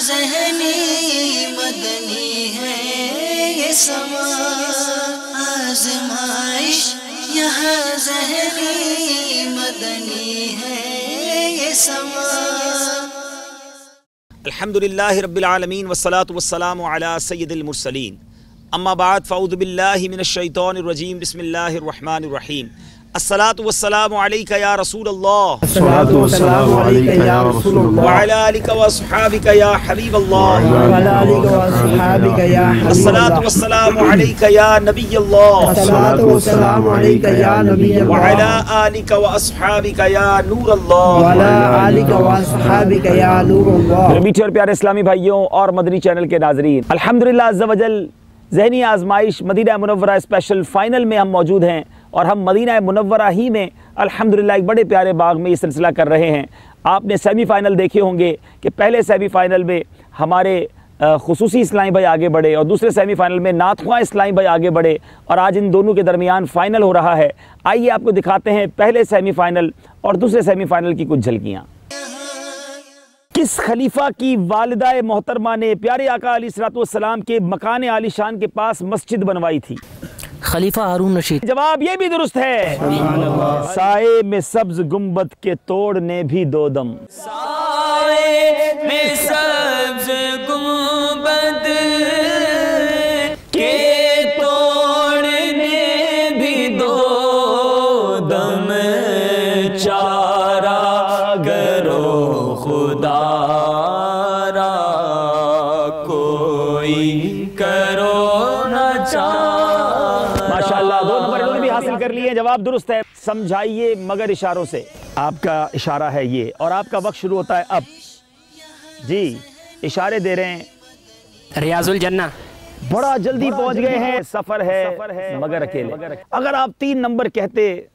ज़हनी मदनी है ये समा, आज़माइश यहाँ ज़हनी मदनी है ये समा। अल्हम्दुलिल्लाहि रब्बिल आलमीन वस्सलातु वस्सलामु अला सय्यिदिल मुरसलीन, अम्मा बाद फ़अऊज़ु बिल्लाहि मिनश शैतानिर रजीम, बिस्मिल्लाहिर रहमानिर रहीम। अस्सलातु वस्सलामु अलैका या रसूलल्लाह, अस्सलातु वस्सलामु अलैका या रसूलल्लाह, व अला आलिका व अस्हाबिका या हबीबल्लाह, व अला आलिका व अस्हाबिका या हबीबल्लाह, अस्सलातु वस्सलामु अलैका या नबियल्लाह, अस्सलातु वस्सलामु अलैका या नबियल्लाह, व अला आलिका व अस्हाबिका या नूरल्लाह, व अला आलिका व अस्हाबिका या नूरल्लाह। मेरे मीठे और प्यारे इस्लामी भाइयों और मदनी चैनल के नाज़रीन, अल्हम्दुलिल्लाह अज़्ज़ा वजल ज़हनी आज़माइश मदीना मुनव्वरा स्पेशल फ़ाइनल में हम मौजूद हैं और हम मदीना मुनव्वरा ही में अल्हम्दुलिल्लाह एक बड़े प्यारे बाग में ये सिलसिला कर रहे हैं। आपने सेमीफ़ाइनल देखे होंगे कि पहले सेमीफ़ाइनल में हमारे खुसूसी इस्लामी भाई आगे बढ़े और दूसरे सेमीफ़ाइनल में नाथख्वां इस्लामी भाई आगे बढ़े और आज इन दोनों के दरमियान फ़ाइनल हो रहा है। आइए आपको दिखाते हैं पहले सेमीफ़ाइनल और दूसरे सेमीफ़ाइनल की कुछ झलकियाँ। किस खलीफा की वालिदा मोहतरमा ने प्यारे आका अलैहिस्सलातु वस्सलाम के मकान आलीशान के पास मस्जिद बनवाई थी? खलीफा हारून रशीद। जवाब ये भी दुरुस्त है। साए में सब्ज गुंबद के तोड़ने भी दो दम, साए में सब्ज गुंबद के तोड़ने भी दो दम, चारा गरो खुदारा कोई करो न चारा। माशाल्लाह 2 नंबर इन्होंने भी हासिल कर लिए। जवाब दुरुस्त है। समझाइए मगर इशारों से। आपका इशारा है ये और आपका वक्त शुरू होता है अब। जी इशारे दे रहे हैं। रियाजुल जन्ना। बड़ा जल्दी पहुंच गए हैं। सफर है मगर अकेले। अगर आप 3 नंबर कहते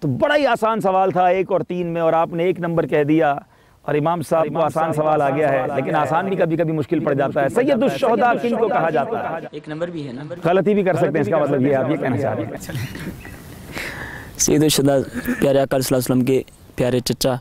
तो बड़ा ही आसान सवाल था 1 और 3 में, और आपने 1 नंबर कह दिया और इमाम साहब को आसान सवाल आ गया है। लेकिन आसान भी कभी कभी मुश्किल पड़ जाता है। सैयदुश शुहदा किनको कहा जाता है? 1 नंबर भी है ना, गलती भी कर सकते हैं। इसका मतलब ये आप ये कहना चाह रहे हैं। सैयदुश शुहदा प्यारे आका सल्लल्लाहु अलैहि वसल्लम के प्यारे चचा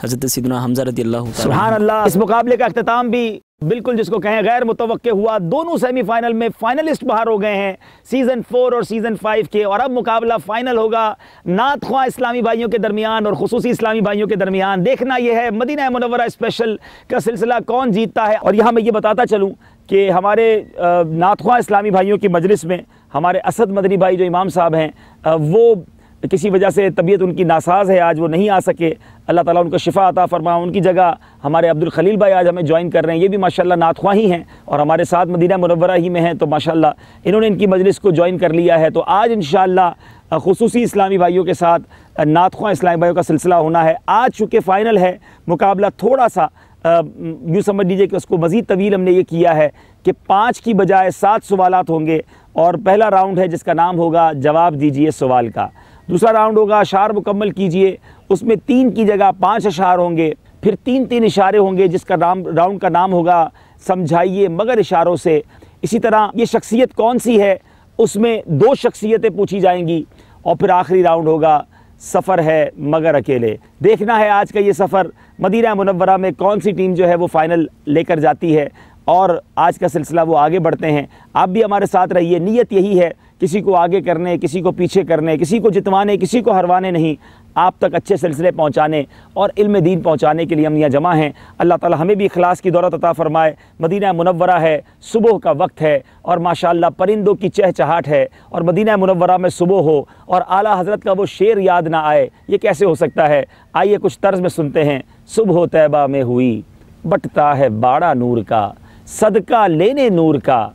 हज़रत सैयदना हमज़ा रज़ियल्लाहु ताला। सुभान अल्लाह। इस मुकाबले का अख्तिताम भी बिल्कुल जिसको कहें गैर मुतवक्के हुआ। दोनों सेमीफाइनल में फाइनलिस्ट बाहर हो गए हैं सीज़न 4 और सीज़न 5 के, और अब मुकाबला फाइनल होगा नाथख्वां इस्लामी भाइयों के दरमियान और खुसूसी इस्लामी भाइयों के दरमियान। देखना यह है मदीना मुनव्वरा स्पेशल का सिलसिला कौन जीतता है। और यहाँ मैं ये बताता चलूँ कि हमारे नाथख्वां इस्लामी भाइयों की मजलिस में हमारे असद मदनी भाई जो इमाम साहब हैं, वो किसी वजह से तबीयत उनकी नासाज है, आज वो नहीं आ सके। अल्लाह ताला उनको शिफा अता फरमा। उनकी जगह हमारे अब्दुल खलील भाई आज हमें ज्वाइन कर रहे हैं। ये भी माशाल्लाह नाथख्वां ही हैं और हमारे साथ मदीना मुनव्वरा ही में हैं, तो माशाल्लाह इन्होंने इनकी मजलिस को ज्वाइन कर लिया है। तो आज इंशाअल्लाह खुसूसी इस्लामी भाइयों के साथ नाथख्वां इस्लामी भाइयों का सिलसिला होना है। आज चूँकि फ़ाइनल है, मुकाबला थोड़ा सा यूँ समझ लीजिए कि उसको मज़ीद तवील हमने ये किया है कि 5 की बजाय 7 सवालात होंगे। और पहला राउंड है जिसका नाम होगा जवाब दीजिए सवाल का। दूसरा राउंड होगा अशार मुकम्मल कीजिए, उसमें 3 की जगह 5 अशार होंगे। फिर 3-3 इशारे होंगे जिसका राउंड का नाम होगा समझाइए मगर इशारों से। इसी तरह ये शख्सियत कौन सी है, उसमें 2 शख्सियतें पूछी जाएंगी। और फिर आखिरी राउंड होगा सफ़र है मगर अकेले। देखना है आज का ये सफ़र मदीना मुनव्वरा में कौन सी टीम जो है वो फ़ाइनल लेकर जाती है और आज का सिलसिला वो आगे बढ़ते हैं। आप भी हमारे साथ रहिए। नीयत यही है, किसी को आगे करने, किसी को पीछे करने, किसी को जितवाने, किसी को हरवाने नहीं, आप तक अच्छे सिलसिले पहुँचाने और इल्म दीन पहुँचाने के लिए हम यहाँ जमा हैं। अल्लाह ताला हमें भी इखलास की दौलत अता फरमाए। मदीना मुनव्वरा है, सुबह का वक्त है और माशाअल्लाह परिंदों की चहचहाट है, और मदीना मुनव्वरा में सुबह हो और आला हज़रत का वो शेर याद ना आए, ये कैसे हो सकता है? आइए कुछ तर्ज में सुनते हैं। सुबह तैबा में हुई, बटता है बाड़ा नूर का, सदका लेने नूर का,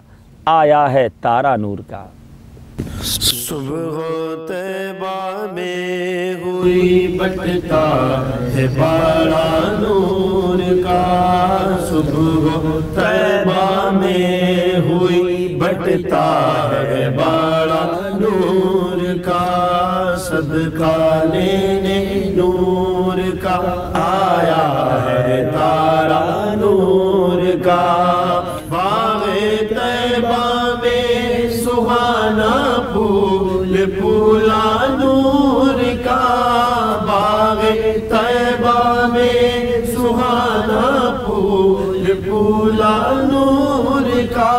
आया है तारा नूर का। सुबह तैबा में हुई, बटता है बाड़ा नूर का। सुबह तैबा में हुई, बटता है बाड़ा नूर का, सदका लेने नूर का, आया है तारा नूर का। बाग़े तैबा में सुहाना फूल फूला नूर का, बाग़े तैबा में सुहाना फूल फूला नूर का,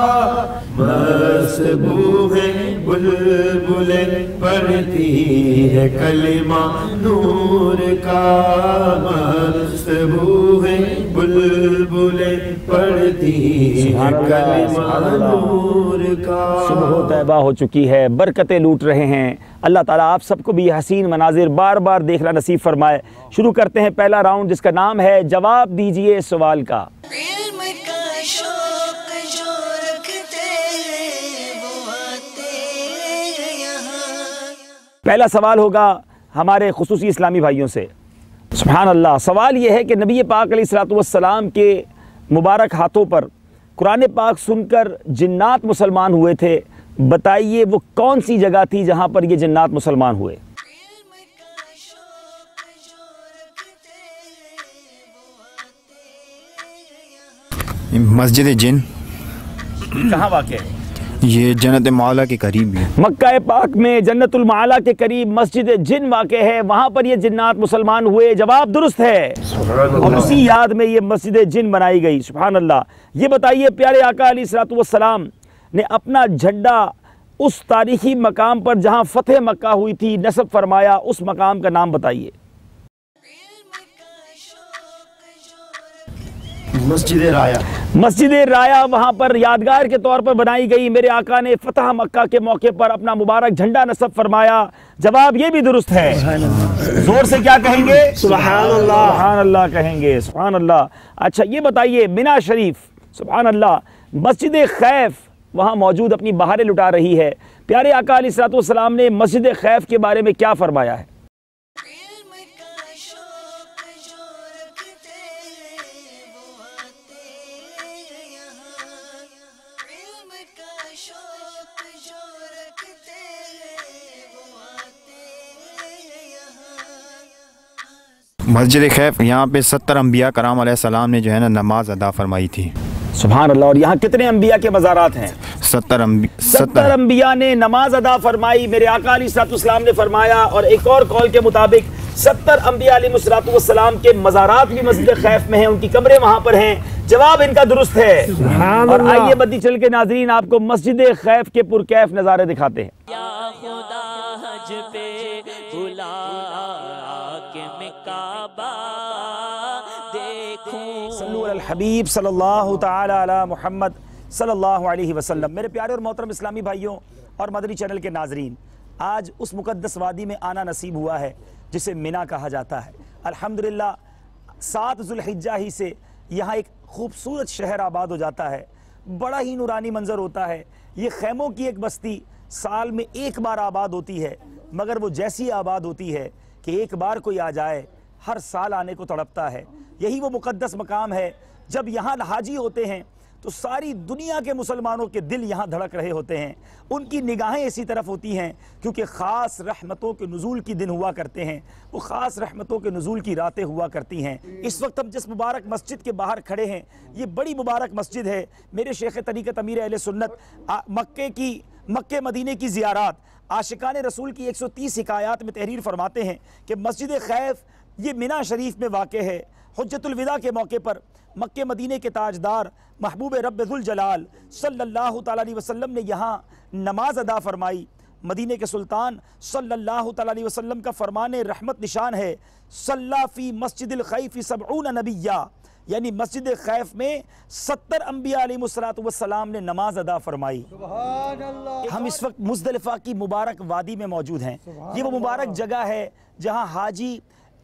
मसबू है बुलबुले पढ़ती है कलिमा नूर का, मसबू है बुलबुले पढ़ती है कलिमा नूर का। सुबह तैबा हो चुकी है, बरकतें लूट रहे हैं। अल्लाह ताला आप सबको भी हसीन मनाजिर बार बार देखना नसीब फरमाए। शुरू करते हैं पहला राउंड जिसका नाम है जवाब दीजिए सवाल का। पहला सवाल होगा हमारे खुसूसी इस्लामी भाइयों से। सुभान अल्लाह। सवाल यह है कि नबी पाक अलैहिस्सलातु वस्सलाम के मुबारक हाथों पर कुरान पाक सुनकर जिन्नात मुसलमान हुए थे। बताइए वो कौन सी जगह थी जहां पर ये जिन्नात मुसलमान हुए? मस्जिद जिन। कहाँ वाक़ है? ये जन्नत मौला के करीब है। मक्का पाक में जन्नतुल माला के करीब मस्जिद जिन वाक़ है, वहाँ पर ये जिन्नात मुसलमान हुए। जवाब दुरुस्त है और उसी याद में ये मस्जिद जिन बनाई गई। सुभान अल्लाह। ये बताइए प्यारे आका अलैहिस्सलातु वस्सलाम ने अपना झंडा उस तारीखी मकाम पर जहाँ फ़तेह मक्का हुई थी नस्ब फरमाया, उस मकाम का नाम बताइए। मस्जिद राया। मस्जिद राया वहाँ पर यादगार के तौर पर बनाई गई। मेरे आका ने फतह मक्का के मौके पर अपना मुबारक झंडा नस्ब फरमाया। जवाब ये भी दुरुस्त है। जोर से क्या कहेंगे? सुभान अल्लाह। सुभान अल्लाह कहेंगे। सुभान अल्लाह। अच्छा ये बताइए मिना शरीफ, सुभान अल्लाह, मस्जिद खैफ वहाँ मौजूद अपनी बहारें लुटा रही है। प्यारे आका अलैहिस्सलातु वस्सलाम ने मस्जिद खैफ के बारे में क्या फरमाया है? मस्जिद खैफ यहाँ पे 70 अम्बिया कराम अलैहिस्सलाम ने जो है ना नमाज अदा फरमाई थी। सुभान अल्लाह। और यहाँ कितने अम्बिया के मज़ारात हैं? 70 अम्बिया ने नमाज अदा फरमाई। मेरे आका अलैहिस्सलातु वस्सलाम ने फरमाया। और एक और कौल के मुताबिक 70 अम्बिया अलैहिस्सलातु वस्सलाम के मज़ारात भी मस्जिद खैफ में हैं, उनकी कब्रें वहाँ पर हैं। जवाब इनका दुरुस्त है। और आइए बद्दी चल के नाजरीन आपको मस्जिद खैफ के पुरकैफ नज़ारे दिखाते हैं। या खुदा हज पे बुला के मैं काबा देखूं। सल्लु अलल हबीब सल्लल्लाहु तआला अला मुहम्मद सल्लल्लाहु अलैहि वसल्लम। मेरे प्यारे और मोहतरम इस्लामी भाइयों और मदनी चैनल के नाजरीन, आज उस मुकद्दस वादी में आना नसीब हुआ है जिसे मिना कहा जाता है। अल्हम्दुलिल्लाह 7 ज़ुल्हिज्जा ही से यहाँ एक खूबसूरत शहर आबाद हो जाता है। बड़ा ही नूरानी मंजर होता है। ये खैमों की एक बस्ती साल में एक बार आबाद होती है, मगर वो जैसी आबाद होती है कि एक बार कोई आ जाए हर साल आने को तड़पता है। यही वो मुकद्दस मकाम है। जब यहाँ हाजी होते हैं तो सारी दुनिया के मुसलमानों के दिल यहाँ धड़क रहे होते हैं। उनकी निगाहें इसी तरफ होती हैं क्योंकि ख़ास रहमतों के नुज़ूल की दिन हुआ करते हैं। वो ख़ास रहमतों के नुज़ूल की रातें हुआ करती हैं। इस वक्त हम जिस मुबारक मस्जिद के बाहर खड़े हैं, ये बड़ी मुबारक मस्जिद है। मेरे शेख तरीक़त अमीर अहले सुन्नत मक्के मदीने की ज़ियारात आशिकान रसूल की 130 हिकायात में तहरीर फरमाते हैं कि मस्जिद खैफ ये मिना शरीफ में वाक़े है। हुज्जतुल विदा के मौके पर मक्के मदीने के ताजदार महबूब रब्बुल जलाल सल्लल्लाहु तआला अलैहि वसल्लम ने यहाँ नमाज अदा फरमाई। मदीने के सुल्तान सल्लल्लाहु तआला अलैहि वसल्लम का फरमान रहमत निशान है, सल्ला फी मस्जिदिल खैफ 70 नबिय्या, यानी मस्जिद खैफ में 70 अम्बिया अलैहिस्सलातु वस्सलाम ने नमाज अदा फरमाई। हम इस वक्त मुज़दलिफ़ा की मुबारक वादी में मौजूद हैं। ये वो मुबारक जगह है जहाँ हाजी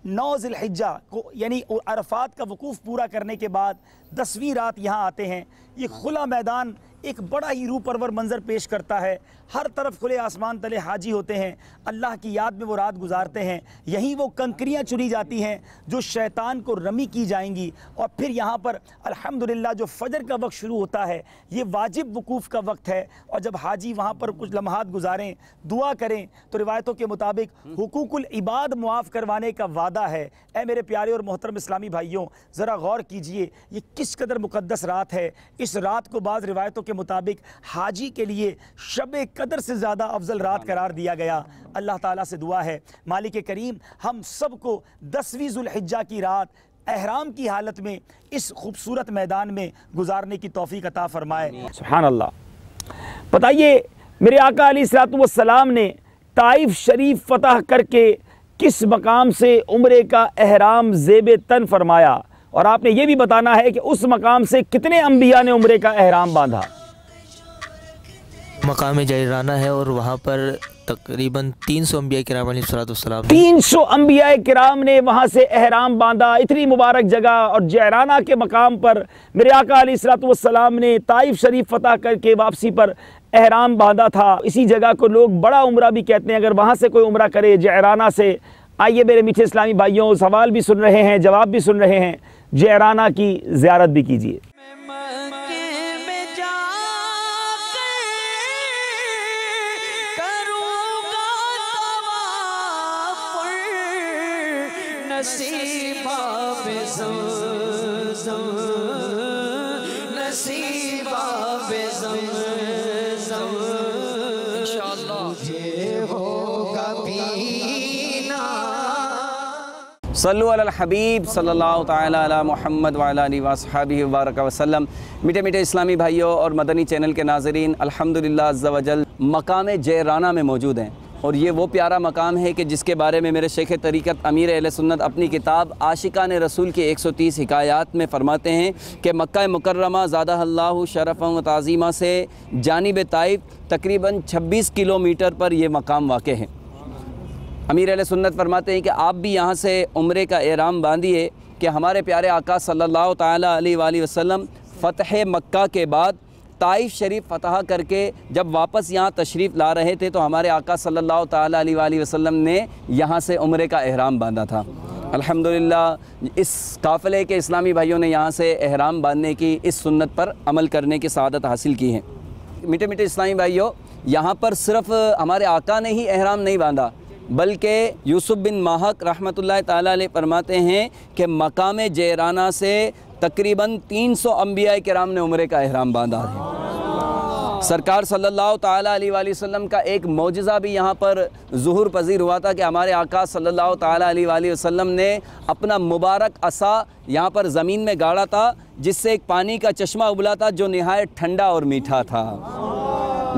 9 ज़िलहिज्जा को यानी अरफात का वकूफ़ पूरा करने के बाद 10वीं रात यहाँ आते हैं। ये खुला मैदान एक बड़ा ही रूह परवर मंजर पेश करता है। हर तरफ खुले आसमान तले हाजी होते हैं, अल्लाह की याद में वो रात गुजारते हैं। यहीं वो कंकरियाँ चुनी जाती हैं जो शैतान को रमी की जाएंगी। और फिर यहाँ पर अल्हम्दुलिल्लाह जो फजर का वक्त शुरू होता है, ये वाजिब वकूफ़ का वक्त है। और जब हाजी वहाँ पर कुछ लम्हात गुजारें, दुआ करें, तो रिवायतों के मुताबिक हुकूकुल इबाद मुआफ़ करवाने का वादा है। ऐ मेरे प्यारे और मोहतरम इस्लामी भाइयों, ज़रा गौर कीजिए ये किस कदर मुक़द्दस रात है। इस रात को बाज़ रिवायतों के मुताबिक हाजी के लिए शब कदर से ज़्यादा अफजल रात करार दिया गया। अल्लाह ताला से दुआ है मालिक करीम हम सब को 10वीं ज़ुल्हिज्जा की रात एहराम की हालत में इस खूबसूरत मैदान में गुजारने की तौफीक अता फरमाए। सुभान अल्लाह। बताइए मेरे आका अलैहिस्सलातु वस्सलाम ने ताइफ शरीफ फतह करके किस मकाम से उम्रे का एहराम ज़ेब तन फरमाया, और आपने ये भी बताना है कि उस मकाम से कितने अंबिया ने उम्रे का एहराम बांधा। मकाम जैराना है और वहाँ पर तकरीबन 300 अंबिया किराम अलैहिस्सलाम 300 अंबिया किराम ने वहाँ से एहराम बांधा। इतनी मुबारक जगह और जैराना के मकाम पर मेरे आका अलैहिस्सलातु वस्सलाम ने ताइफ शरीफ फतह करके वापसी पर एहराम बांधा था। इसी जगह को लोग बड़ा उम्रा भी कहते हैं। अगर वहाँ से कोई उम्रा करे जैराना से, आइए मेरे मीठे इस्लामी भाइयों, सवाल भी सुन रहे हैं, जवाब भी सुन रहे हैं, जैराना की ज़ियारत भी कीजिए। सल्लु अलल हबीब सल्लल्लाहु तआला अला मुहम्मद व अला आलिहि व अस्हाबिहि व बारक वसल्लम। मीठे मीठे इस्लामी भाइयों और मदनी चैनल के नाज़रीन, अल्हम्दुलिल्लाह अज़्ज़ा वजल मकाम जैराना में मौजूद हैं। और ये वो प्यारा मकाम है कि जिसके बारे में मेरे शेख तरीक़त अमीर अहले सुन्नत अपनी किताब आशिकान रसूल के 130 हिकायात में फ़रमाते हैं कि मक्का मुकर्रमा ज़ादहल्लाहु शरफ़न व ताज़ीमा से जानिब ताइफ तकरीबन 26 किलोमीटर पर यह मकाम वाक़ है। अमीर अहले सुन्नत फरमाते हैं कि आप भी यहाँ से उम्रे का एहराम बांधिए कि हमारे प्यारे आका सल्लल्लाहु ताला अलैहि वसल्लम फ़तह मक्का के बाद ताइफ शरीफ फ़तह करके जब वापस यहाँ तशरीफ़ ला रहे थे तो हमारे आका सल्लल्लाहु ताला अलैहि वसल्लम ने यहाँ से उम्रे का एहराम बांधा था। अल्हम्दुलिल्लाह इस काफ़िले के इस्लामी भाइयों ने यहाँ से एहराम बांधने की इस सुन्नत पर अमल करने की सआदत हासिल की है। मीठे मीठे इस्लामी भाइयों, यहाँ पर सिर्फ़ हमारे आका ने ही एहराम नहीं बांधा, बल्कि यूसुफ बिन महक रहमतुल्लाह ताला अलैह फरमाते हैं कि मकाम जैराना से तकरीबन 300 अंबिया किराम ने उम्रे का एहराम बांधा है। सरकार सल्लल्लाहु ताला अलैहि वसल्लम का एक मौजज़ा भी यहाँ पर ज़ुहूर पजीर हुआ था कि हमारे आका सल्लल्लाहु ताला अलैहि वसल्लम ने अपना मुबारक असा यहाँ पर ज़मीन में गाड़ा था, जिससे एक पानी का चश्मा उबला था जो निहायत ठंडा और मीठा था।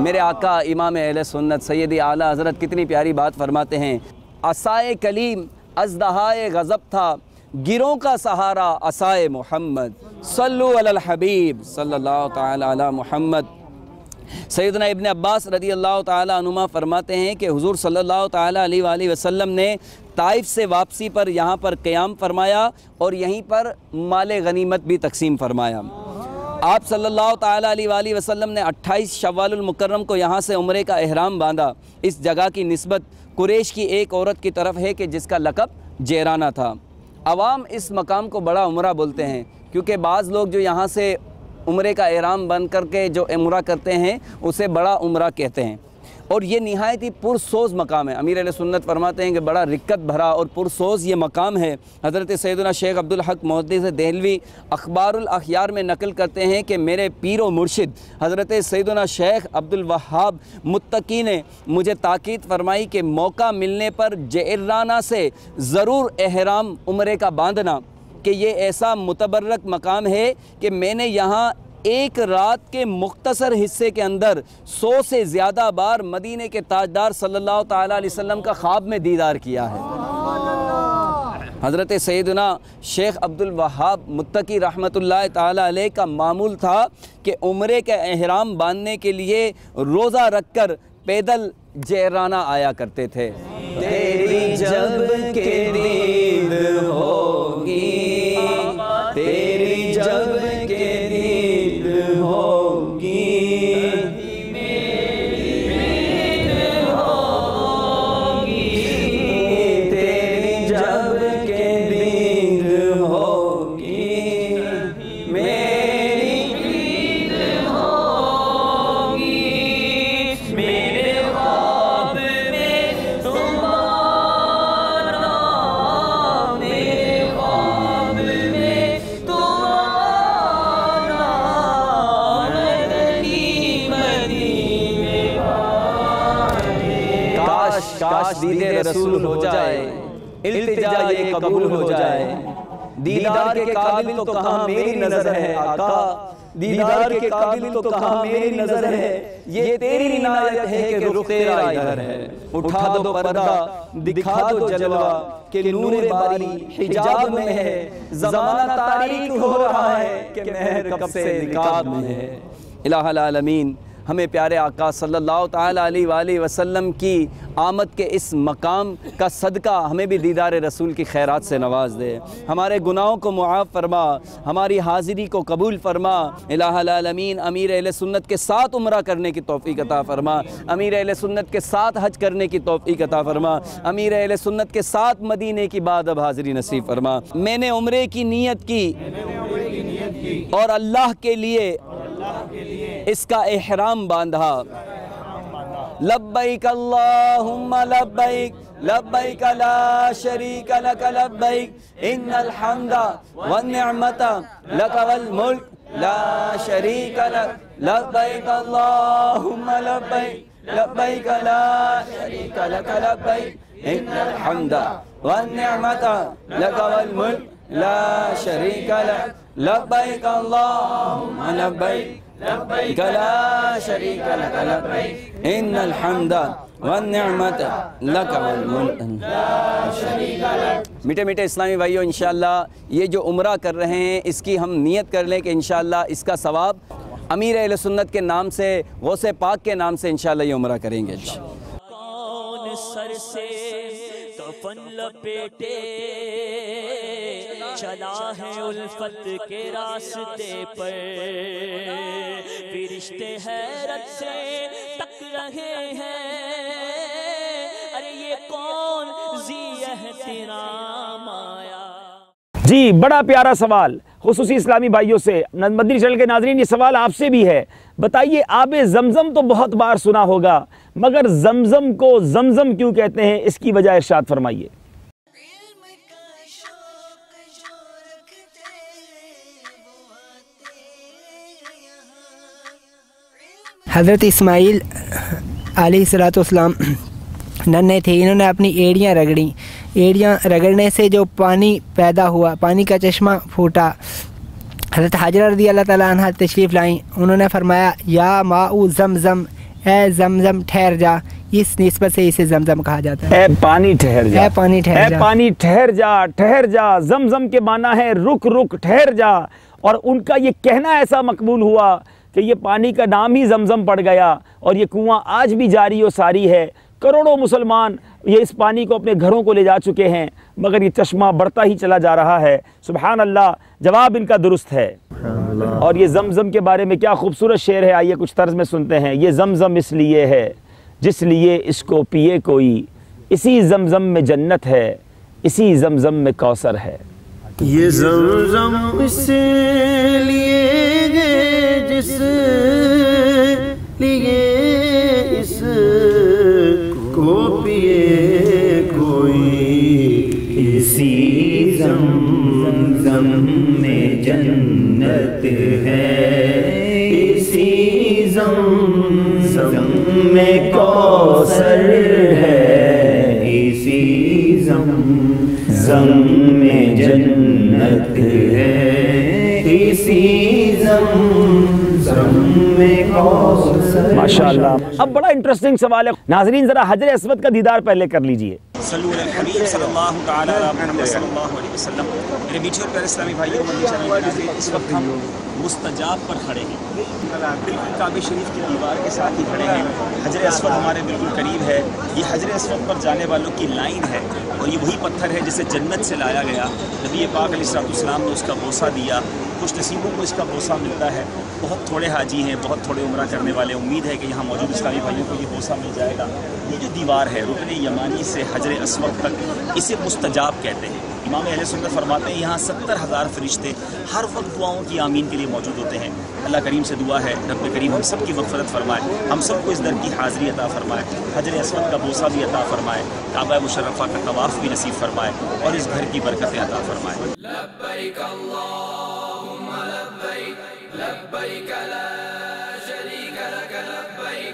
मेरे आका इमाम अहले सुन्नत सैयदी आला हज़रत कितनी प्यारी बात फरमाते हैं, असाए कलीम अज़दहाए गज़ब था, गिरों का सहारा असाए मोहम्मद, सल्लु अलल हबीब सल्लल्लाहु ताला अला मुहम्मद। सैयदना इब्न अब्बास रदी अल्लाह ताला अनुमा फरमाते हैं कि हुज़ूर सल्लल्लाहु ताला अलैहि वसल्लम ने ताइफ से वापसी पर यहाँ पर क़याम फरमाया और यहीं पर माले गनीमत भी तकसीम फरमाया। आप सल्लल्लाहु ताला अलैहि वसल्लम ने 28 शव्वालुल मुकर्रम को यहाँ से उम्रे का एहराम बांधा। इस जगह की निस्बत कुरैश की एक औरत की तरफ है कि जिसका लक़ब जैराना था। अवाम इस मकाम को बड़ा उम्रा बोलते हैं क्योंकि बाज़ लोग जो यहाँ से उम्रे का एहराम बंद करके जो उम्रा करते हैं उसे बड़ा उम्रा कहते हैं। और ये निहायत ही पुरसोज़ मकाम है। अमीर अहले सुन्नत फरमाते हैं कि बड़ा रिक्कत भरा और पुरसोज़ ये मकाम है। हज़रत सैयदना शेख अब्दुल हक मुहद्दिस देहलवी अखबारुल अखयार में नकल करते हैं कि मेरे पीर व मुर्शिद हज़रत सैयदना शेख अब्दुल वहाब मुत्तकी ने मुझे ताकीद फरमाई कि मौका मिलने पर जैराना से ज़रूर एहराम उम्रे का बांधना, कि ये ऐसा मुतबर्रक मकाम है कि मैंने यहाँ एक रात के मुख्तसर हिस्से के अंदर 100 से ज़्यादा बार मदीने के ताजदार सल्लल्लाहु ताला अलैहि वसल्लम का ख्वाब में दीदार किया है। हज़रत सैयदना शेख अब्दुल वहाब मुत्तकी रहमतुल्लाह ताला अलैह का मामूल था कि उम्रे के एहराम बांधने के लिए रोज़ा रखकर पैदल जैराना आया करते थे। तेरी जब के दीद होगी, तेरी जब के दीद होगी, तेरी जब के दीद होगी, मेरी दीद होगी, मेरे ख्वाब में तुम आना, मेरे ख्वाब में तुम आना, मदनी मदीने वाले। काश काश दीदे रसूल हो जाए, इल्तिजा ये कबूल हो जाए, दीदार के काबिल तो कहाँ मेरी नजर है आका, दीदार के काबिल तो कहाँ मेरी नजर है, ये तेरी इनायत है कि रुख तेरा इधर है। उठा दो पर्दा दिखा दो जलवा कि नूर बारी हिजाब में है, ज़माना तारीक हो रहा है कि महर कब से निकाब में है। इलाहुल आलमीन हमें प्यारे आका सल्लल्लाहु ताला अलैहि वसल्लम की आमद के इस मकाम का सदका हमें भी दीदार रसूल की खैरात से नवाज दे, हमारे गुनाहों को मुआफ़ फरमा, हमारी हाज़िरी को कबूल फरमा। इलाहुल आलमीन अमीर अहले सुन्नत के साथ उम्रा करने की तौफ़ीक़ अता फरमा, अमीर अहले सुन्नत के साथ हज करने की तौफ़ीक़ अता फरमा, अमीर अहले सुन्नत के साथ मदीने की बाद अब हाज़िरी नसीब फरमा। मैंने उम्रे की नीयत की और अल्लाह के लिए इसका एहराम बांधा। लब्बैक अल्लाहुम्मा लब्बैक, लब्बैक ला शरीक लक लब्बैक, इन्नल हम्दा वन निअमता लक वल मुल्क ला शरीक लक, लब्बैक अल्लाहुम्मा लब्बैक, लब्बैक ला शरीक लक लब्बैक, इन्नल हम्दा वन निअमता लक वल मुल्क ला शरीक लक, लब्बैक अल्लाहुम्मा लब्बैक, लब्बैक ला शरीक लक लब्बैक, इन्नल हम्दा वन निअमत लक वल मुल्क ला शरीक लक। मीठे मीठे इस्लामी भाइयों, इंशाअल्लाह ये जो उम्रा कर रहे हैं इसकी हम नियत कर लें कि इंशाअल्लाह इसका सवाब अमीर अहले सुन्नत के नाम से, गौसे पाक के नाम से इंशाअल्लाह ये उम्रा करेंगे। कौन सर से कफन लपेटे चला है उल्फत के रास्ते पर, फरिश्ते हैरत से तक रहे हैं, अरे ये कौन ज़ी एहतिराम आया। जी बड़ा प्यारा सवाल खुसूसी इस्लामी भाइयों से। मदनी चैनल के नाज़रीन, ये सवाल आपसे भी है। बताइए, आबे ज़मज़म तो बहुत बार सुना होगा, मगर ज़मज़म को ज़मज़म क्यों कहते हैं, इसकी वजह इरशाद फरमाइए। हज़रत इस्माइल अलैहिस्सलाम नन्हे थे, इन्होंने अपनी एड़ियाँ रगड़ी, एड़ियाँ रगड़ने से जो पानी पैदा हुआ, पानी का चश्मा फूटा। हज़रत हाजरा रज़ी अल्लाह ताला अन्हा तशरीफ़ लाई, उन्होंने फरमाया या माऊ ज़मज़म, ए ज़मज़म ठहर जा, इस निस्बत से इसे ज़मज़म कहा जाता है। ए पानी ठहर जा, ए पानी ठहर जा, पानी ठहर जा, ठहर जा। ज़मज़म के माना है रुक रुक, ठहर जा। और उनका ये कहना ऐसा मकबूल हुआ कि ये पानी का नाम ही ज़मज़म पड़ गया और ये कुआं आज भी जारी और सारी है। करोड़ों मुसलमान ये इस पानी को अपने घरों को ले जा चुके हैं, मगर ये चश्मा बढ़ता ही चला जा रहा है। सुबहान अल्लाह, जवाब इनका दुरुस्त है। और ये ज़मज़म के बारे में क्या खूबसूरत शेर है, आइए कुछ तर्ज में सुनते हैं। ये ज़मज़म इसलिए है जिस लिए इसको पिए कोई, इसी ज़मज़म में जन्नत है, इसी ज़मज़म में कौसर है। ये ज़मज़म इसलिए जिस लिए इसको पिए कोई, इसी ज़मज़म में जन्नत है, इसी ज़मज़म में कौसर है, इसी ज़मज़म में जन्नत है, इसी ज़मज़म में कौसर। माशाअल्लाह। अब बड़ा इंटरेस्टिंग सवाल है नाज़रीन, ज़रा हजर अस्वद का दीदार पहले कर लीजिए। सल्लल्लाहु अलैहि वसल्लम। मेरे मीठे और प्यारे इस्लामी भाइयों, इस वक्त हम मुस्तजाब पर खड़े हैं, बिल्कुल काबे शरीफ की दीवार के साथ ही खड़े हैं। हजर अस्वद हमारे बिल्कुल करीब है। ये हजर अस्वद पर जाने वालों की लाइन है और ये वही पत्थर है जिसे जन्नत से लाया गया। नबी पाक अलैहिस्सलाम ने उसका बोसा दिया। कुछ नसीबों को इसका बोसा मिलता है। बहुत थोड़े हाजी हैं, बहुत थोड़े उम्रा करने वाले। उम्मीद है कि यहाँ मौजूद इस्लामी भाइयों को ये बोसा मिल जाएगा। ये जो दीवार है रुकन यमानी से हजर अस्वद तक, इसे मुस्तजाब कहते हैं। इमाम अहले सुन्नत फरमाते हैं यहाँ 70,000 फरिश्ते हर वक्त दुआओं की आमीन के लिए मौजूद होते हैं। अल्लाह करीम से दुआ है रब्बे करीम हम सब की मग़फ़िरत फरमाए, हम सबको इस दर की हाज़िरी अता फरमाए, हजर अस्वद का बोसा भी अता फरमाए, काबा मुशर्रफ़ा का तवाफ़ भी नसीब फरमाए और इस घर की बरकतें अता फरमाए। लब्बैक अल्लाहुम्मा लब्बैक, लब्बैक ला शरीक लक लब्बैक,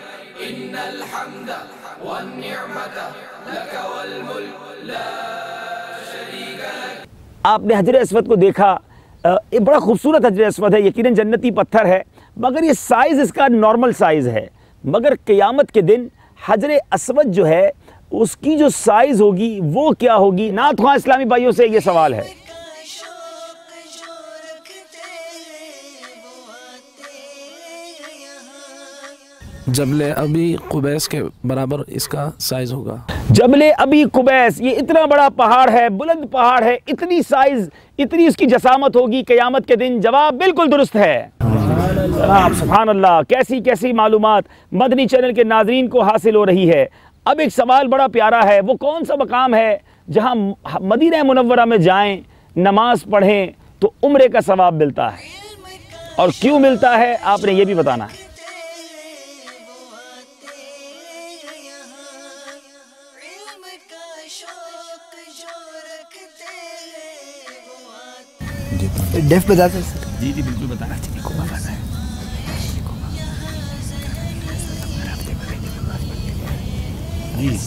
इन्नल हम्दा वन निअमता लक वल मुल्क ला शरीक लक। आपने हजर अस्वद को देखा, ये बड़ा खूबसूरत हजर अस्वद है, यकीनन जन्नती पत्थर है, मगर ये साइज़ इसका नॉर्मल साइज़ है। मगर क़यामत के दिन हजर अस्वद जो है उसकी जो साइज़ होगी वो क्या होगी? नात ख्वां इस्लामी भाइयों से ये सवाल है। जबले अभी कुबैस के बराबर इसका साइज होगा। जबले अभी कुबैस, ये इतना बड़ा पहाड़ है, बुलंद पहाड़ है, इतनी साइज, इतनी उसकी जसामत होगी क़यामत के दिन। जवाब बिल्कुल दुरुस्त है। सुभान अल्लाह, कैसी कैसी मालूमात मदनी चैनल के नाजरीन को हासिल हो रही है। अब एक सवाल बड़ा प्यारा है, वो कौन सा मकाम है जहाँ मदीना मुनव्वरा में जाएं, नमाज पढ़ें तो उम्रे का सवाब मिलता है, और क्यों मिलता है आपने ये भी बताना है। डेफ बता सकते? जी जी बिल्कुल बताना चाहिए।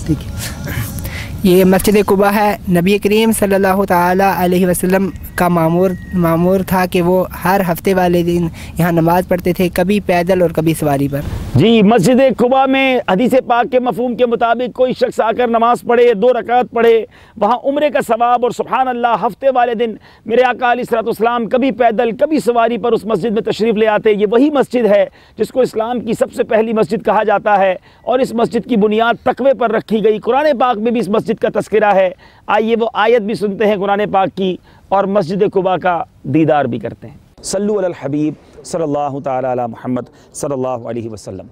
ठीक है। ये मस्जिद कुबा है। नबी करीम सल्लल्लाहु ताला अलैहि वसल्लम का मामूर था कि वो हर हफ्ते वाले दिन यहाँ नमाज़ पढ़ते थे, कभी पैदल और कभी सवारी पर। जी, मस्जिद कुबा में हदीस पाक के मफहूम के मुताबिक कोई शख्स आकर नमाज पढ़े, 2 रकात पढ़े, वहाँ उम्रे का सवाब और सुभान अल्लाह हफ्ते वाले दिन मेरे आका अलैहिस्सलाम कभी पैदल कभी सवारी पर उस मस्जिद में तशरीफ़ ले आते। ये वही मस्जिद है जिसको इस्लाम की सबसे पहली मस्जिद कहा जाता है, और इस मस्जिद की बुनियाद तकवे पर रखी गई। कुरान पाक में भी इस मस्जिद का तस्करा है। आइए वो आयत भी सुनते हैं कुरान पाक की और मस्जिद कुबा का दीदार भी करते हैं। सल्लु अलल हबीब सल्लल्लाहु ताला अला मुहम्मद सल्लल्लाहु अलैहि वसल्लम।